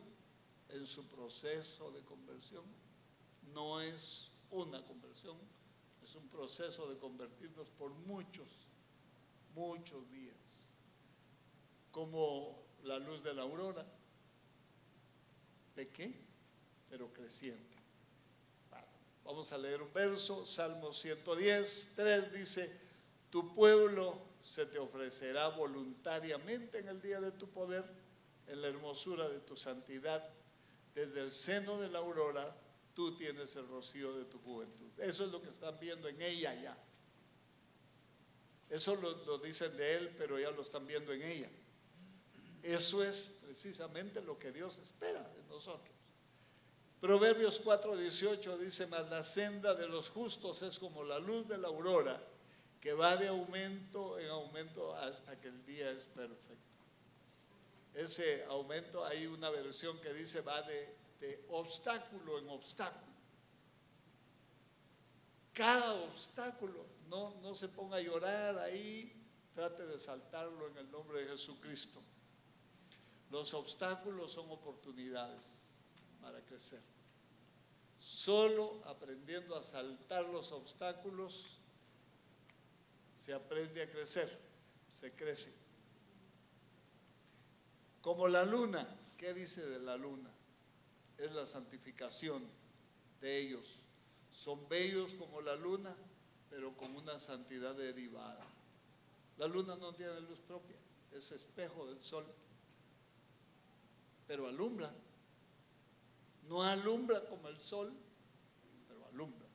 en su proceso de conversión, no es una conversión, es un proceso de convertirnos por muchos días, como la luz de la aurora, pequeña pero creciente. Vamos a leer un verso, Salmo 110, 3 dice: tu pueblo se te ofrecerá voluntariamente en el día de tu poder, en la hermosura de tu santidad. Desde el seno de la aurora, tú tienes el rocío de tu juventud. Eso es lo que están viendo en ella ya. Eso lo dicen de él, pero ya lo están viendo en ella. Eso es precisamente lo que Dios espera de nosotros. Proverbios 4:18 dice: mas la senda de los justos es como la luz de la aurora, que va de aumento en aumento hasta que el día es perfecto. Ese aumento, hay una versión que dice va de obstáculo en obstáculo. Cada obstáculo, no se ponga a llorar ahí, trate de saltarlo en el nombre de Jesucristo. Los obstáculos son oportunidades para crecer. Solo aprendiendo a saltar los obstáculos se aprende a crecer, se crece. Como la luna, ¿qué dice de la luna? Es la santificación de ellos. Son bellos como la luna, pero con una santidad derivada. La luna no tiene luz propia, es espejo del sol, pero alumbra. No alumbra como el sol, pero alumbra.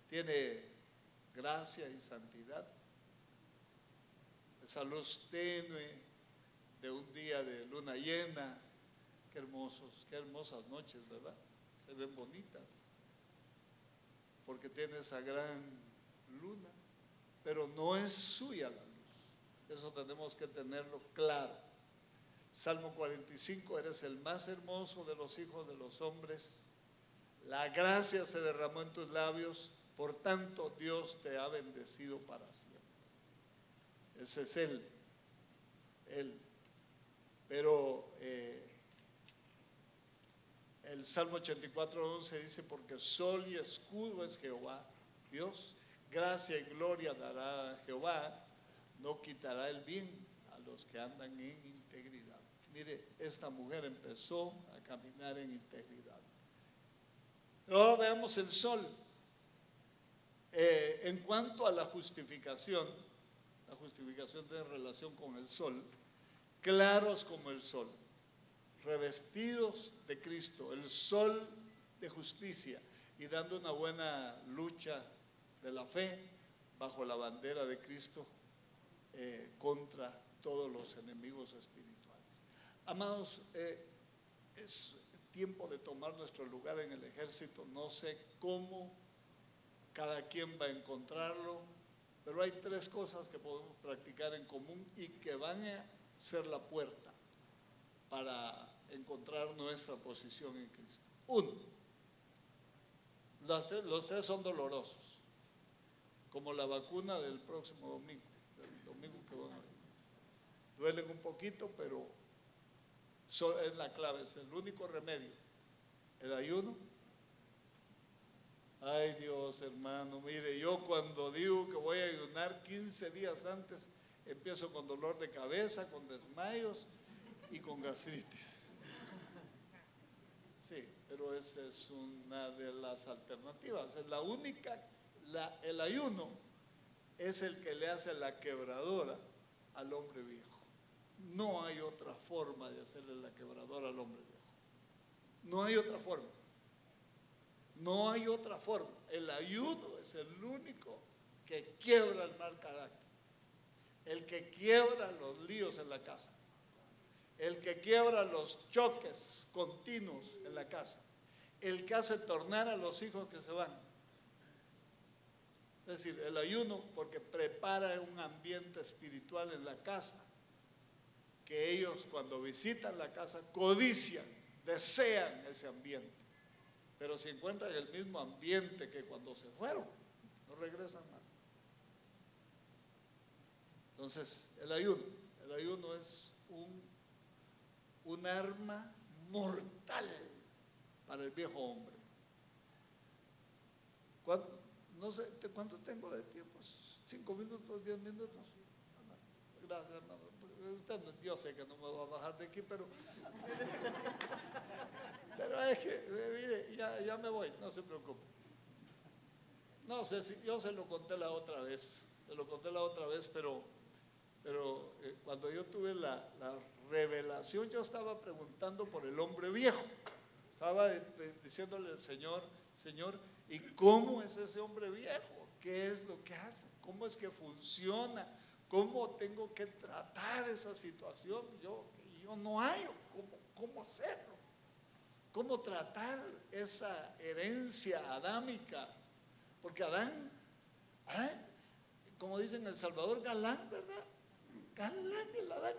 Tiene gracia y santidad. Esa luz tenue de un día de luna llena. Qué hermosas noches, ¿verdad? Se ven bonitas, porque tiene esa gran luna, pero no es suya la luz. Eso tenemos que tenerlo claro. Salmo 45: eres el más hermoso de los hijos de los hombres, la gracia se derramó en tus labios, por tanto Dios te ha bendecido para siempre. Ese es Él. Pero el Salmo 84:11 dice: porque sol y escudo es Jehová, Dios, gracia y gloria dará a Jehová, no quitará el bien a los que andan en integridad. Mire, esta mujer empezó a caminar en integridad. Pero ahora veamos el sol. En cuanto a la justificación tiene relación con el sol, claros como el sol, revestidos de Cristo, el sol de justicia, y dando una buena lucha de la fe bajo la bandera de Cristo contra todos los enemigos espirituales. Amados, es tiempo de tomar nuestro lugar en el ejército. No sé cómo cada quien va a encontrarlo, pero hay 3 cosas que podemos practicar en común y que van a ser la puerta para encontrar nuestra posición en Cristo. 1, los 3 son dolorosos, como la vacuna del próximo domingo, del domingo que van a ver. Duelen un poquito, pero es la clave, es el único remedio. El ayuno. Ay Dios, hermano, mire, yo cuando digo que voy a ayunar 15 días antes, empiezo con dolor de cabeza, con desmayos y con gastritis. Sí, pero esa es una de las alternativas. Es la única, el ayuno es el que le hace la quebradora al hombre viejo. No hay otra forma de hacerle la quebradora al hombre viejo. No hay otra forma. No hay otra forma. El ayuno es el único que quiebra el mal carácter. El que quiebra los líos en la casa. El que quiebra los choques continuos en la casa. El que hace tornar a los hijos que se van. Es decir, el ayuno porque prepara un ambiente espiritual en la casa, que ellos cuando visitan la casa codician, desean ese ambiente. Pero si encuentran el mismo ambiente que cuando se fueron, no regresan más. Entonces, el ayuno es un arma mortal para el viejo hombre. No sé, ¿cuánto tengo de tiempo? ¿5 minutos, 10 minutos? Gracias, hermano. Usted, yo sé que no me va a bajar de aquí, pero es que, mire, ya me voy, no se preocupe. No sé si yo se lo conté la otra vez, pero cuando yo tuve la revelación, yo estaba preguntando por el hombre viejo. Estaba diciéndole al Señor, ¿y cómo es ese hombre viejo? ¿Qué es lo que hace? ¿Cómo es que funciona? ¿Cómo tengo que tratar esa situación? Yo no hallo cómo hacerlo. ¿Cómo tratar esa herencia adámica? Porque Adán, como dicen en El Salvador, galán, ¿verdad? Galán, el Adán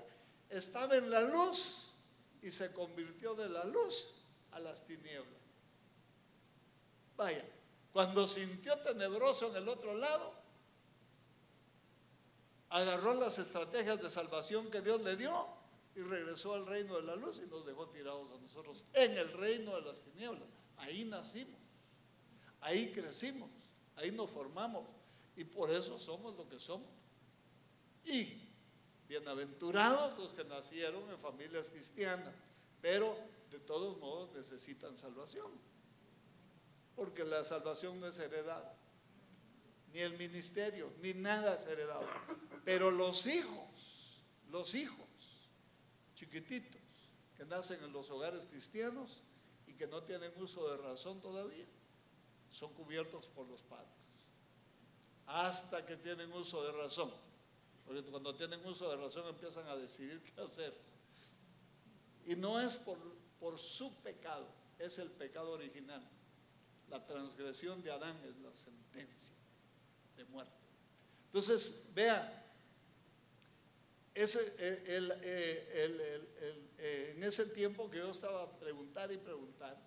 estaba en la luz y se convirtió de la luz a las tinieblas. Vaya, cuando sintió tenebroso en el otro lado, agarró las estrategias de salvación que Dios le dio y regresó al reino de la luz y nos dejó tirados a nosotros en el reino de las tinieblas. Ahí nacimos, ahí crecimos, ahí nos formamos y por eso somos lo que somos. Y bienaventurados los que nacieron en familias cristianas, pero de todos modos necesitan salvación, porque la salvación no es heredada, ni el ministerio, ni nada es heredado. Pero los hijos chiquititos que nacen en los hogares cristianos y que no tienen uso de razón todavía, son cubiertos por los padres, hasta que tienen uso de razón. Porque cuando tienen uso de razón empiezan a decidir qué hacer. Y no es por su pecado, es el pecado original. La transgresión de Adán es la sentencia de muerte. Entonces, vea, en ese tiempo que yo estaba a preguntar y preguntar,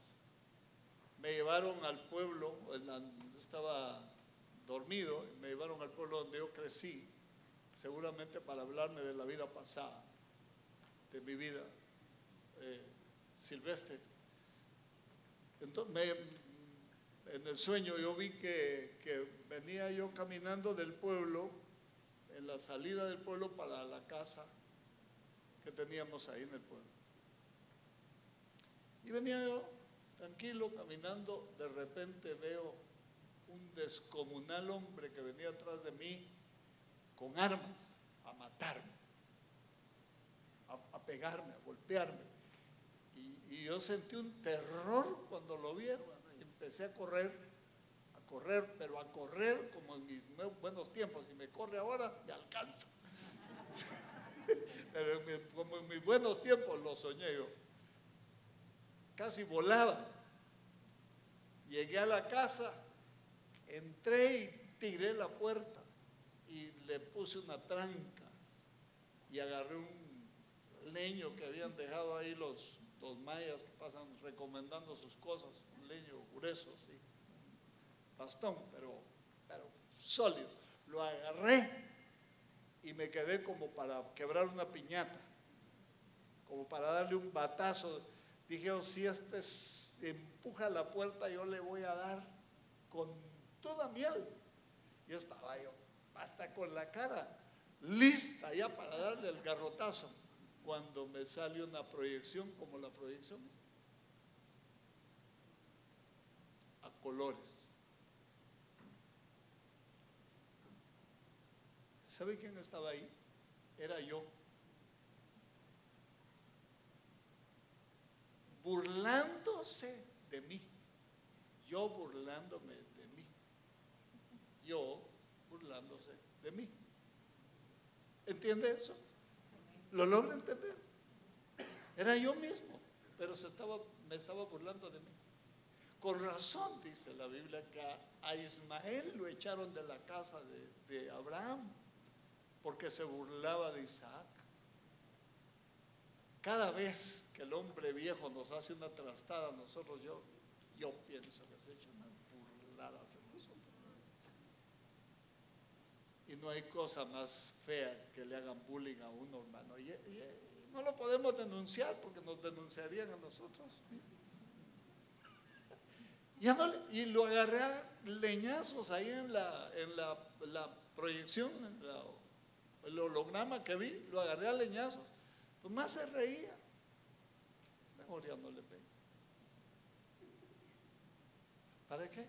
me llevaron al pueblo, estaba dormido, me llevaron al pueblo donde yo crecí, seguramente para hablarme de la vida pasada, de mi vida silvestre. Entonces, en el sueño yo vi que venía yo caminando del pueblo, en la salida del pueblo para la casa que teníamos ahí en el pueblo. Y venía yo tranquilo caminando, de repente veo un descomunal hombre que venía atrás de mí con armas a matarme, a pegarme, a golpearme. Y yo sentí un terror cuando lo vi, hermano, y empecé a correr, pero a correr como en mis buenos tiempos. Si me corre ahora, me alcanza. Pero como en mis buenos tiempos lo soñé yo. Casi volaba. Llegué a la casa, entré y tiré la puerta y le puse una tranca y agarré un leño que habían dejado ahí los mayas que pasan recomendando sus cosas, un leño grueso, sí, bastón, pero sólido. Lo agarré y me quedé como para quebrar una piñata, como para darle un batazo. Dije, si empuja la puerta, yo le voy a dar con toda miel. Y estaba yo hasta con la cara lista ya para darle el garrotazo, cuando me sale una proyección como la proyección esta, a colores. ¿Sabe quién estaba ahí? Era yo, burlándose de mí, yo burlándome de mí, yo burlándose de mí. ¿Entiende eso? ¿Lo logra entender? Era yo mismo, pero me estaba burlando de mí. Con razón dice la Biblia que a Ismael lo echaron de la casa de Abraham, porque se burlaba de Isaac. Cada vez que el hombre viejo nos hace una trastada a nosotros, yo pienso que se echa una burlada de nosotros. Y no hay cosa más fea que le hagan bullying a uno, hermano. Y no lo podemos denunciar porque nos denunciarían a nosotros. Y lo agarré a leñazos ahí en la proyección, el holograma que vi, lo agarré a leñazos. Pues más se reía. Mejor ya no le pegué. ¿Para qué?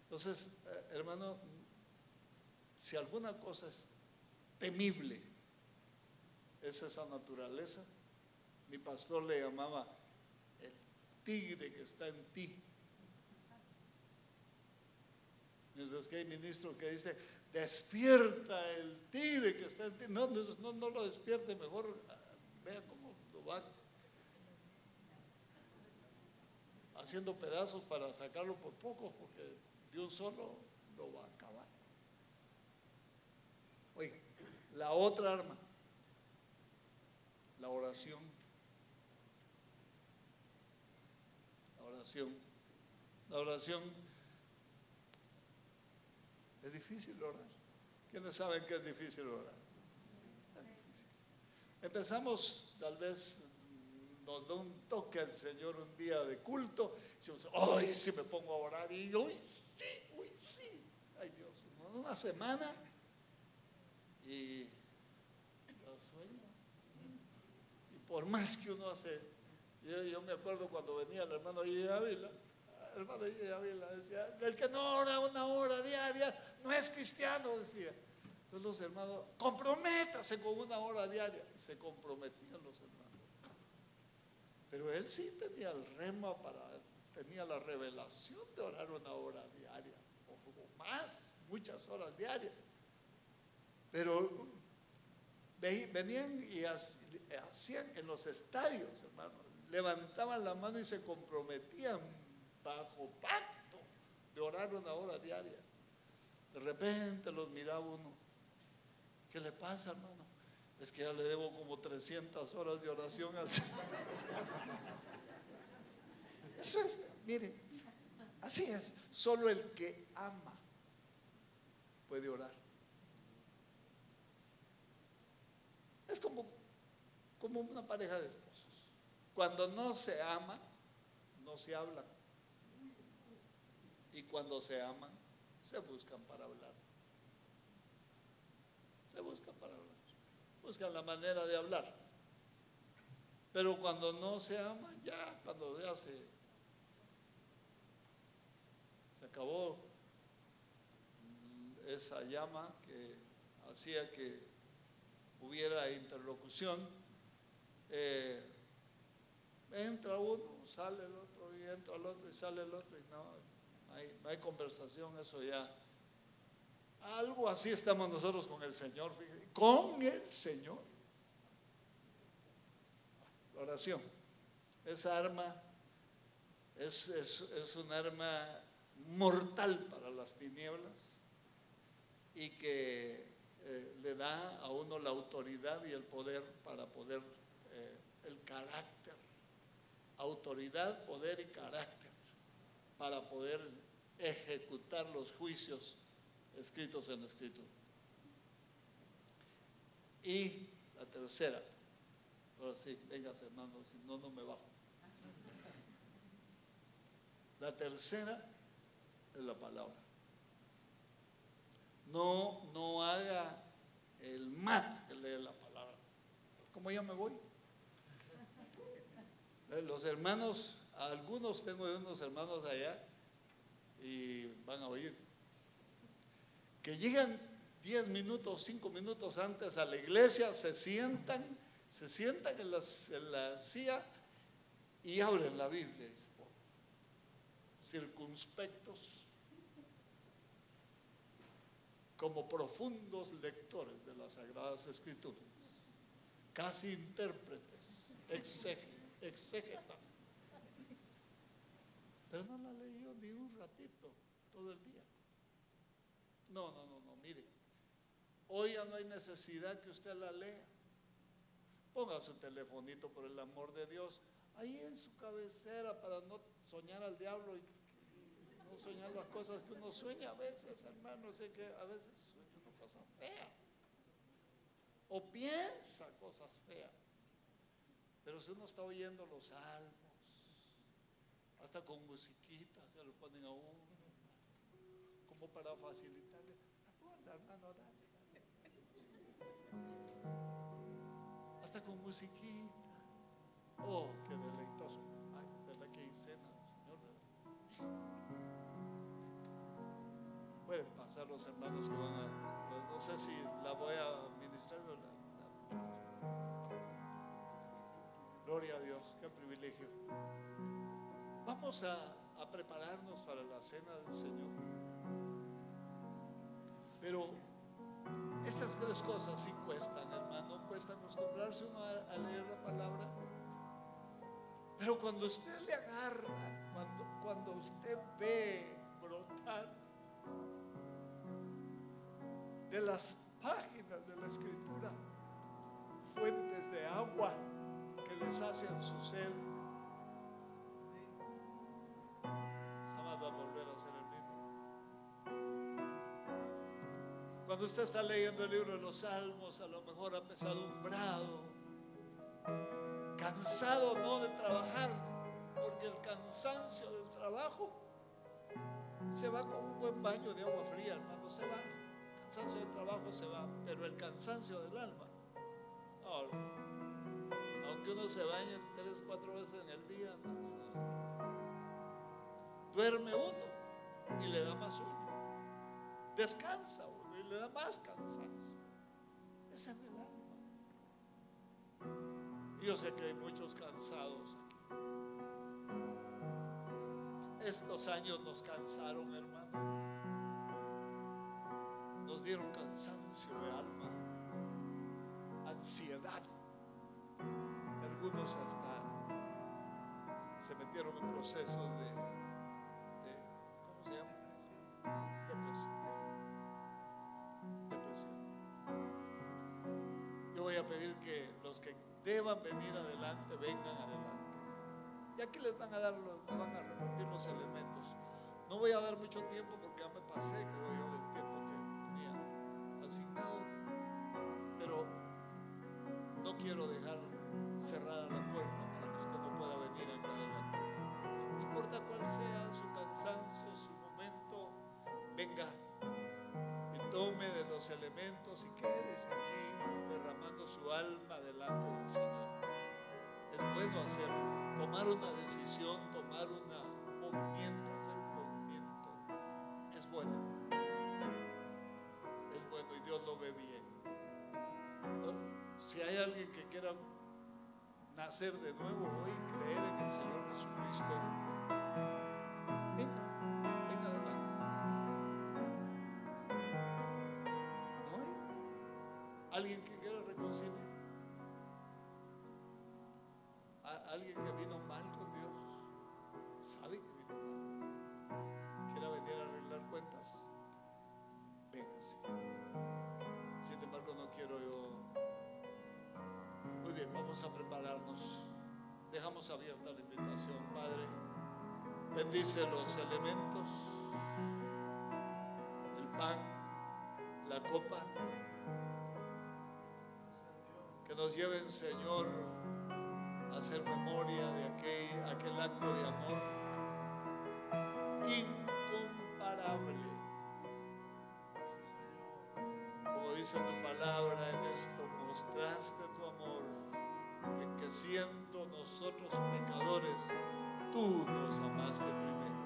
Entonces, hermano, si alguna cosa es temible, es esa naturaleza. Mi pastor le llamaba el tigre que está en ti. Mientras que hay ministros que dicen, despierta el tigre que está en ti. No lo despierte, mejor vea cómo lo va haciendo pedazos para sacarlo por poco, porque de un solo lo va a acabar. Oiga, la otra arma, la oración. La oración es difícil orar. ¿Quiénes saben que es difícil orar? Es difícil. Empezamos, tal vez nos da un toque al Señor un día de culto, decimos, hoy sí me pongo a orar, y hoy sí. Ay Dios, una semana y lo sueño. Y por más que uno hace, yo me acuerdo cuando venía el hermano J. Ávila, decía, el que no ora una hora diaria no es cristiano, decía. Entonces los hermanos, comprométase con una hora diaria. Y se comprometían los hermanos. Pero él sí tenía el rema tenía la revelación de orar una hora diaria, o más, muchas horas diarias. Pero venían y hacían en los estadios, hermano, levantaban la mano y se comprometían bajo pacto de orar una hora diaria. De repente los miraba uno, ¿qué le pasa, hermano? Es que ya le debo como 300 horas de oración al Señor. Eso es, miren, así es. Solo el que ama puede orar. Es como una pareja de esposos. Cuando no se ama, no se hablan. Y cuando se aman, se buscan para hablar. Se buscan para hablar. Buscan la manera de hablar. Pero cuando no se aman, ya, cuando ya se acabó esa llama que hacía que hubiera interlocución, entra uno, sale el otro, y entra el otro y sale el otro, y no hay conversación, eso ya. Algo así estamos nosotros con el Señor, fíjense, con el Señor. La oración, esa arma es un arma mortal para las tinieblas y que le da a uno la autoridad y el poder para poder, el carácter, autoridad, poder y carácter para poder ejecutar los juicios escritos en la Escritura. Y la tercera, ahora sí, vengas hermano, si no, no me bajo. La tercera es la palabra. No haga el man que lee la palabra. ¿Cómo ya me voy? Los hermanos, algunos tengo unos hermanos allá y van a oír que llegan 10 minutos, 5 minutos antes a la iglesia, se sientan en la silla y abren la Biblia, circunspectos, como profundos lectores de las Sagradas Escrituras, casi intérpretes, exégetas, pero no la leyó ni un ratito, todo el día. No, mire, hoy ya no hay necesidad que usted la lea. Ponga su telefonito, por el amor de Dios, ahí en su cabecera, para no soñar al diablo y no soñar las cosas que uno sueña a veces, hermano. Sé que a veces sueña una cosa fea o piensa cosas feas, pero si uno está oyendo los salmos, hasta con musiquitas se lo ponen a uno, como para facilitarle. Hola, hermano, dale. Hasta con musiquita. Oh, qué deleitoso. Ay, ¿verdad que hay cena del Señor, verdad? Pueden pasar los hermanos que van a, no sé si la voy a ministrar o gloria a Dios, qué privilegio. Vamos a prepararnos para la cena del Señor. Pero estas tres cosas sí cuestan, hermano. Cuesta acostumbrarse uno a leer la palabra. Pero cuando usted le agarra, cuando usted ve brotar de las páginas de la Escritura fuentes de agua que les hacen su sed, jamás va a volver a ser el mismo. Cuando usted está leyendo el libro de los Salmos, a lo mejor apesadumbrado, cansado no de trabajar, porque el cansancio del trabajo se va con un buen baño de agua fría, hermano, se va. El cansancio del trabajo se va, pero el cansancio del alma, no, aunque uno se bañe 3, 4 veces en el día, no se quita. Duerme uno y le da más sueño, descansa uno y le da más cansancio. Es en el alma. Y yo sé que hay muchos cansados aquí. Estos años nos cansaron, hermano. Nos dieron cansancio de alma, ansiedad. Algunos hasta se metieron en procesos de ¿cómo se llama? Depresión. Yo voy a pedir que los que deban venir adelante, vengan adelante. Y aquí les van a repartir los elementos. No voy a dar mucho tiempo porque ya me pasé, creo yo, del tiempo que tenía asignado. Pero no quiero dejar cerrada la puerta para que usted no pueda venir acá adelante. No importa cuál sea su cansancio, su momento, venga y tome de los elementos y quédese aquí derramando su alma delante del Señor. Es bueno hacerlo, tomar una decisión, tomar un movimiento, hacer un movimiento. Es bueno y Dios lo ve bien. Si hay alguien que quiera nacer de nuevo hoy, creer en el Señor Jesucristo, venga adelante. ¿No hay alguien que quiera reconciliar? Alguien que vino mal con Dios, sabe que vino mal, quiera venir a arreglar cuentas, véngase. Sin embargo, no quiero yo. Muy bien, vamos a prepararnos. Dejamos abierta la invitación. Padre, bendice los elementos, el pan, la copa, que nos lleven, Señor, a hacer memoria de aquel acto de amor incomparable. Como dice dice tu palabra, en esto mostraste tu amor, en que siendo nosotros pecadores, tú nos amaste primero.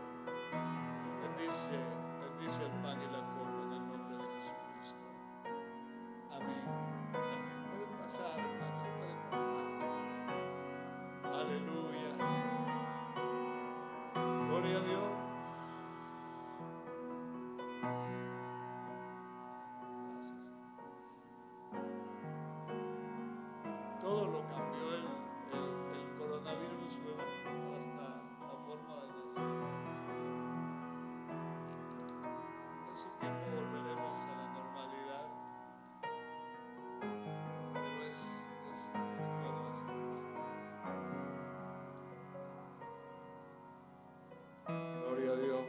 Bendice el pan y la copa en el nombre de Jesucristo. Amén. Amén. Pueden pasar, hermanos, pueden pasar. Aleluya. Gloria a Dios. Todo lo cambió el coronavirus, ¿verdad? Hasta la forma de vestir. En su tiempo volveremos a la normalidad, pero es bueno eso. Gloria a Dios.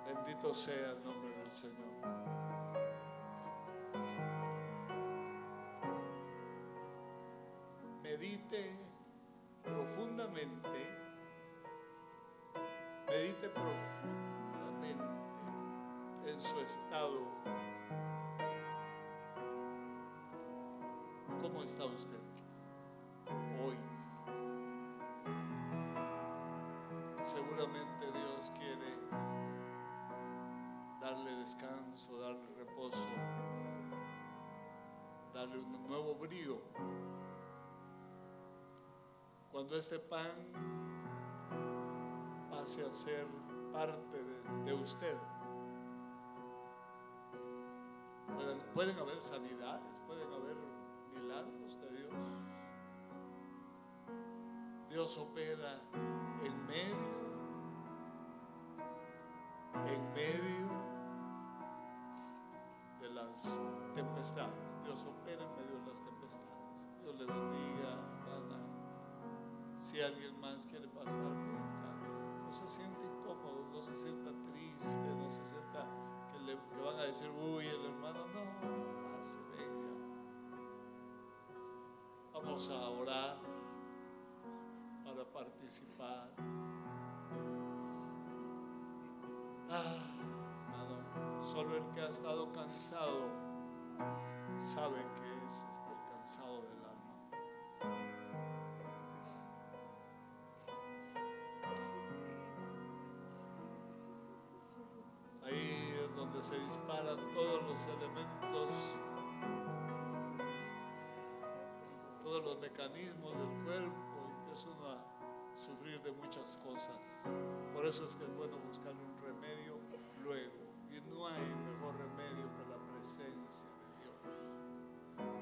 Bendito sea el nombre del Señor. Medite profundamente en su estado. ¿Cómo está usted hoy? Seguramente Dios quiere darle descanso, darle reposo, darle un nuevo brío. Cuando este pan pase a ser parte de usted, pueden haber sanidades, pueden haber milagros de Dios. Dios opera en medio de las tempestades. Dios opera en medio de las tempestades. Dios le bendiga, hermana. Si alguien más quiere pasar por acá, no se siente incómodo, no se sienta triste, no se sienta que van a decir, uy, el hermano, no, pase, venga. Vamos a orar para participar. Hermano, solo el que ha estado cansado sabe que es estar cansado del alma. Ahí es donde se disparan todos los elementos, todos los mecanismos del cuerpo, y empieza uno a sufrir de muchas cosas. Por eso es que es bueno buscar un remedio luego. Y no hay mejor remedio que la presencia de Dios.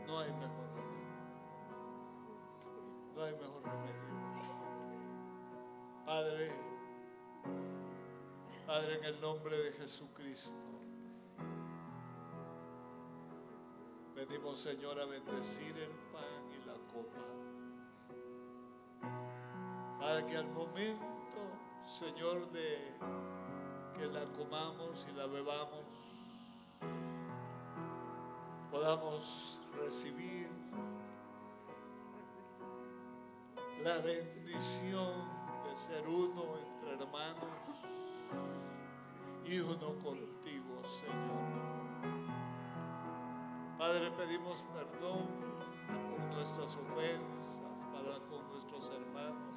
No hay mejor remedio. No hay mejor remedio. Padre, en el nombre de Jesucristo, venimos, Señor, a bendecir el pan y la copa, para que al momento, Señor, de que la comamos y la bebamos, podamos recibir la bendición de ser uno entre hermanos y uno contigo, Señor. Padre, pedimos perdón por nuestras ofensas para con nuestros hermanos.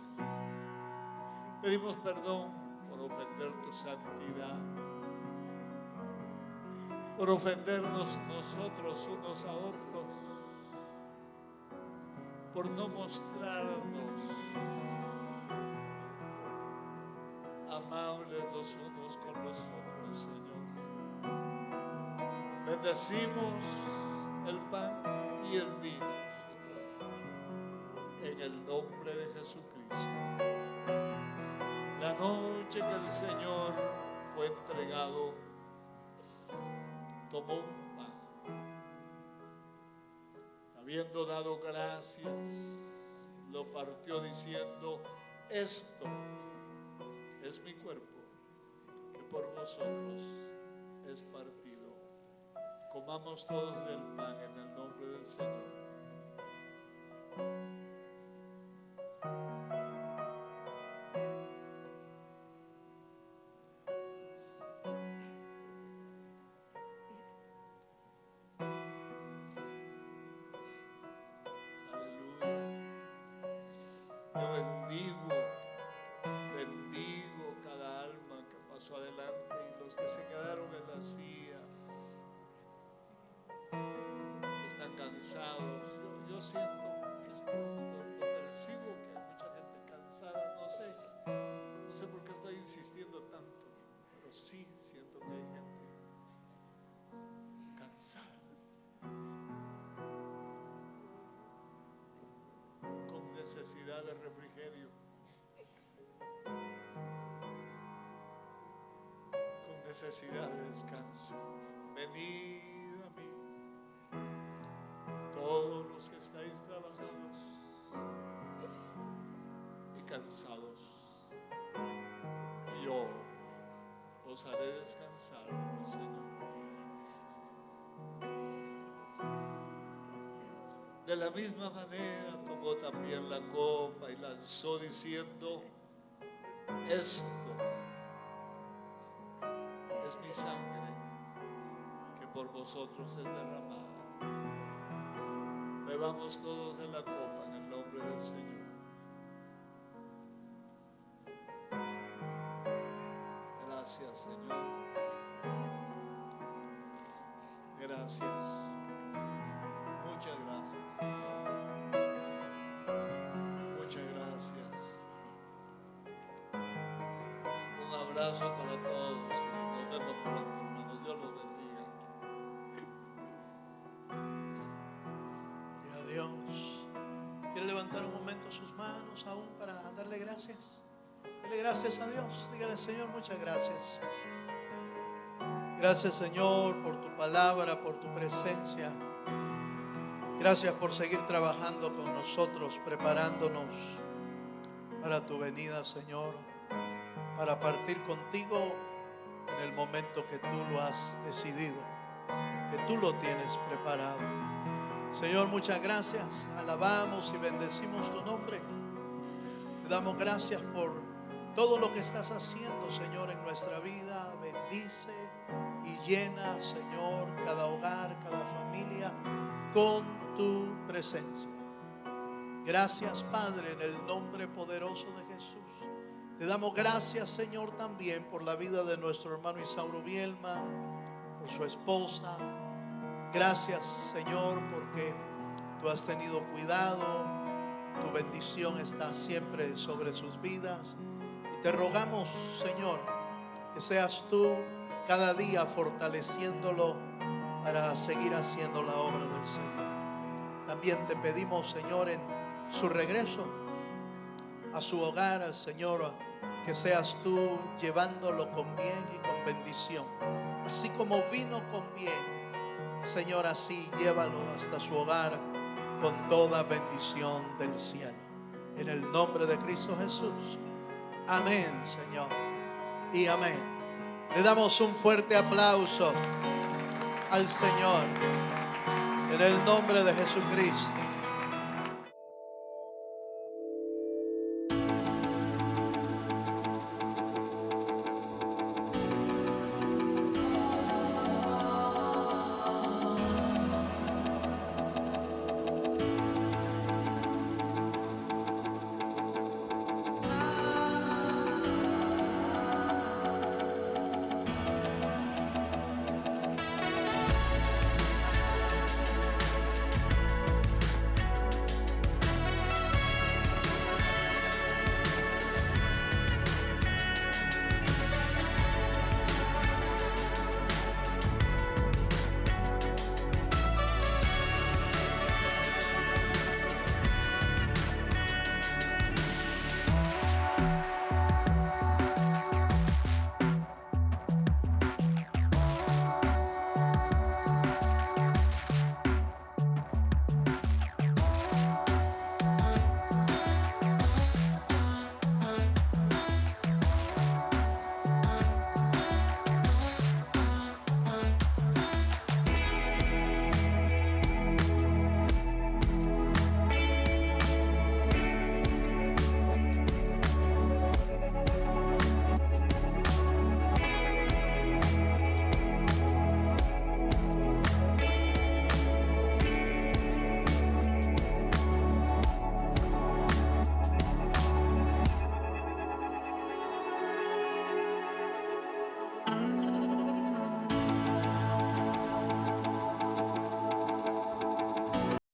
Pedimos perdón por ofender tu santidad, por ofendernos nosotros unos a otros, por no mostrarnos amables los unos con los otros, Señor. Bendecimos el pan y el vino, Señor, en el nombre de Jesucristo. La noche que el Señor fue entregado, tomó un pan, habiendo dado gracias, lo partió diciendo: esto es mi cuerpo, que por vosotros es partido. Comamos todos del pan en el nombre del Señor. Yo bendigo cada alma que pasó adelante y los que se quedaron en la silla, que están cansados. Yo siento esto, lo percibo, que hay mucha gente cansada. No sé por qué estoy insistiendo tanto, pero sí siento que hay gente cansada, con necesidad de refrigerio, con necesidad de descanso. Venid a mí, todos los que estáis trabajados y cansados, y yo os haré descansar en el Señor. De la misma manera tomó también la copa y la alzó diciendo: esto es mi sangre que por vosotros es derramada. Bebamos todos de la copa en el nombre del Señor. Gracias, Señor. Gracias. Muchas gracias, Señor. Muchas gracias. Un abrazo para todos y nos vemos pronto, hermanos. Dios los bendiga. Gloria a Dios. ¿Quiere levantar un momento sus manos aún para darle gracias? Dele gracias a Dios. Dígale: Señor, muchas gracias. Gracias, Señor, por tu palabra, por tu presencia. Gracias por seguir trabajando con nosotros, preparándonos para tu venida, Señor, para partir contigo en el momento que tú lo has decidido, que tú lo tienes preparado. Señor, muchas gracias. Alabamos y bendecimos tu nombre. Te damos gracias por todo lo que estás haciendo, Señor, en nuestra vida. Bendice y llena, Señor, cada hogar, cada familia con tu presencia. Gracias, Padre, en el nombre poderoso de Jesús. Te damos gracias, Señor, también por la vida de nuestro hermano Isauro Bielma, por su esposa. Gracias, Señor, porque tú has tenido cuidado. Tu bendición está siempre sobre sus vidas. Y te rogamos, Señor, que seas tú cada día fortaleciéndolo para seguir haciendo la obra del Señor. También te pedimos, Señor, en su regreso a su hogar, Señor, que seas tú llevándolo con bien y con bendición. Así como vino con bien, Señor, así llévalo hasta su hogar con toda bendición del cielo. En el nombre de Cristo Jesús. Amén, Señor. Y amén. Le damos un fuerte aplauso al Señor. En el nombre de Jesucristo.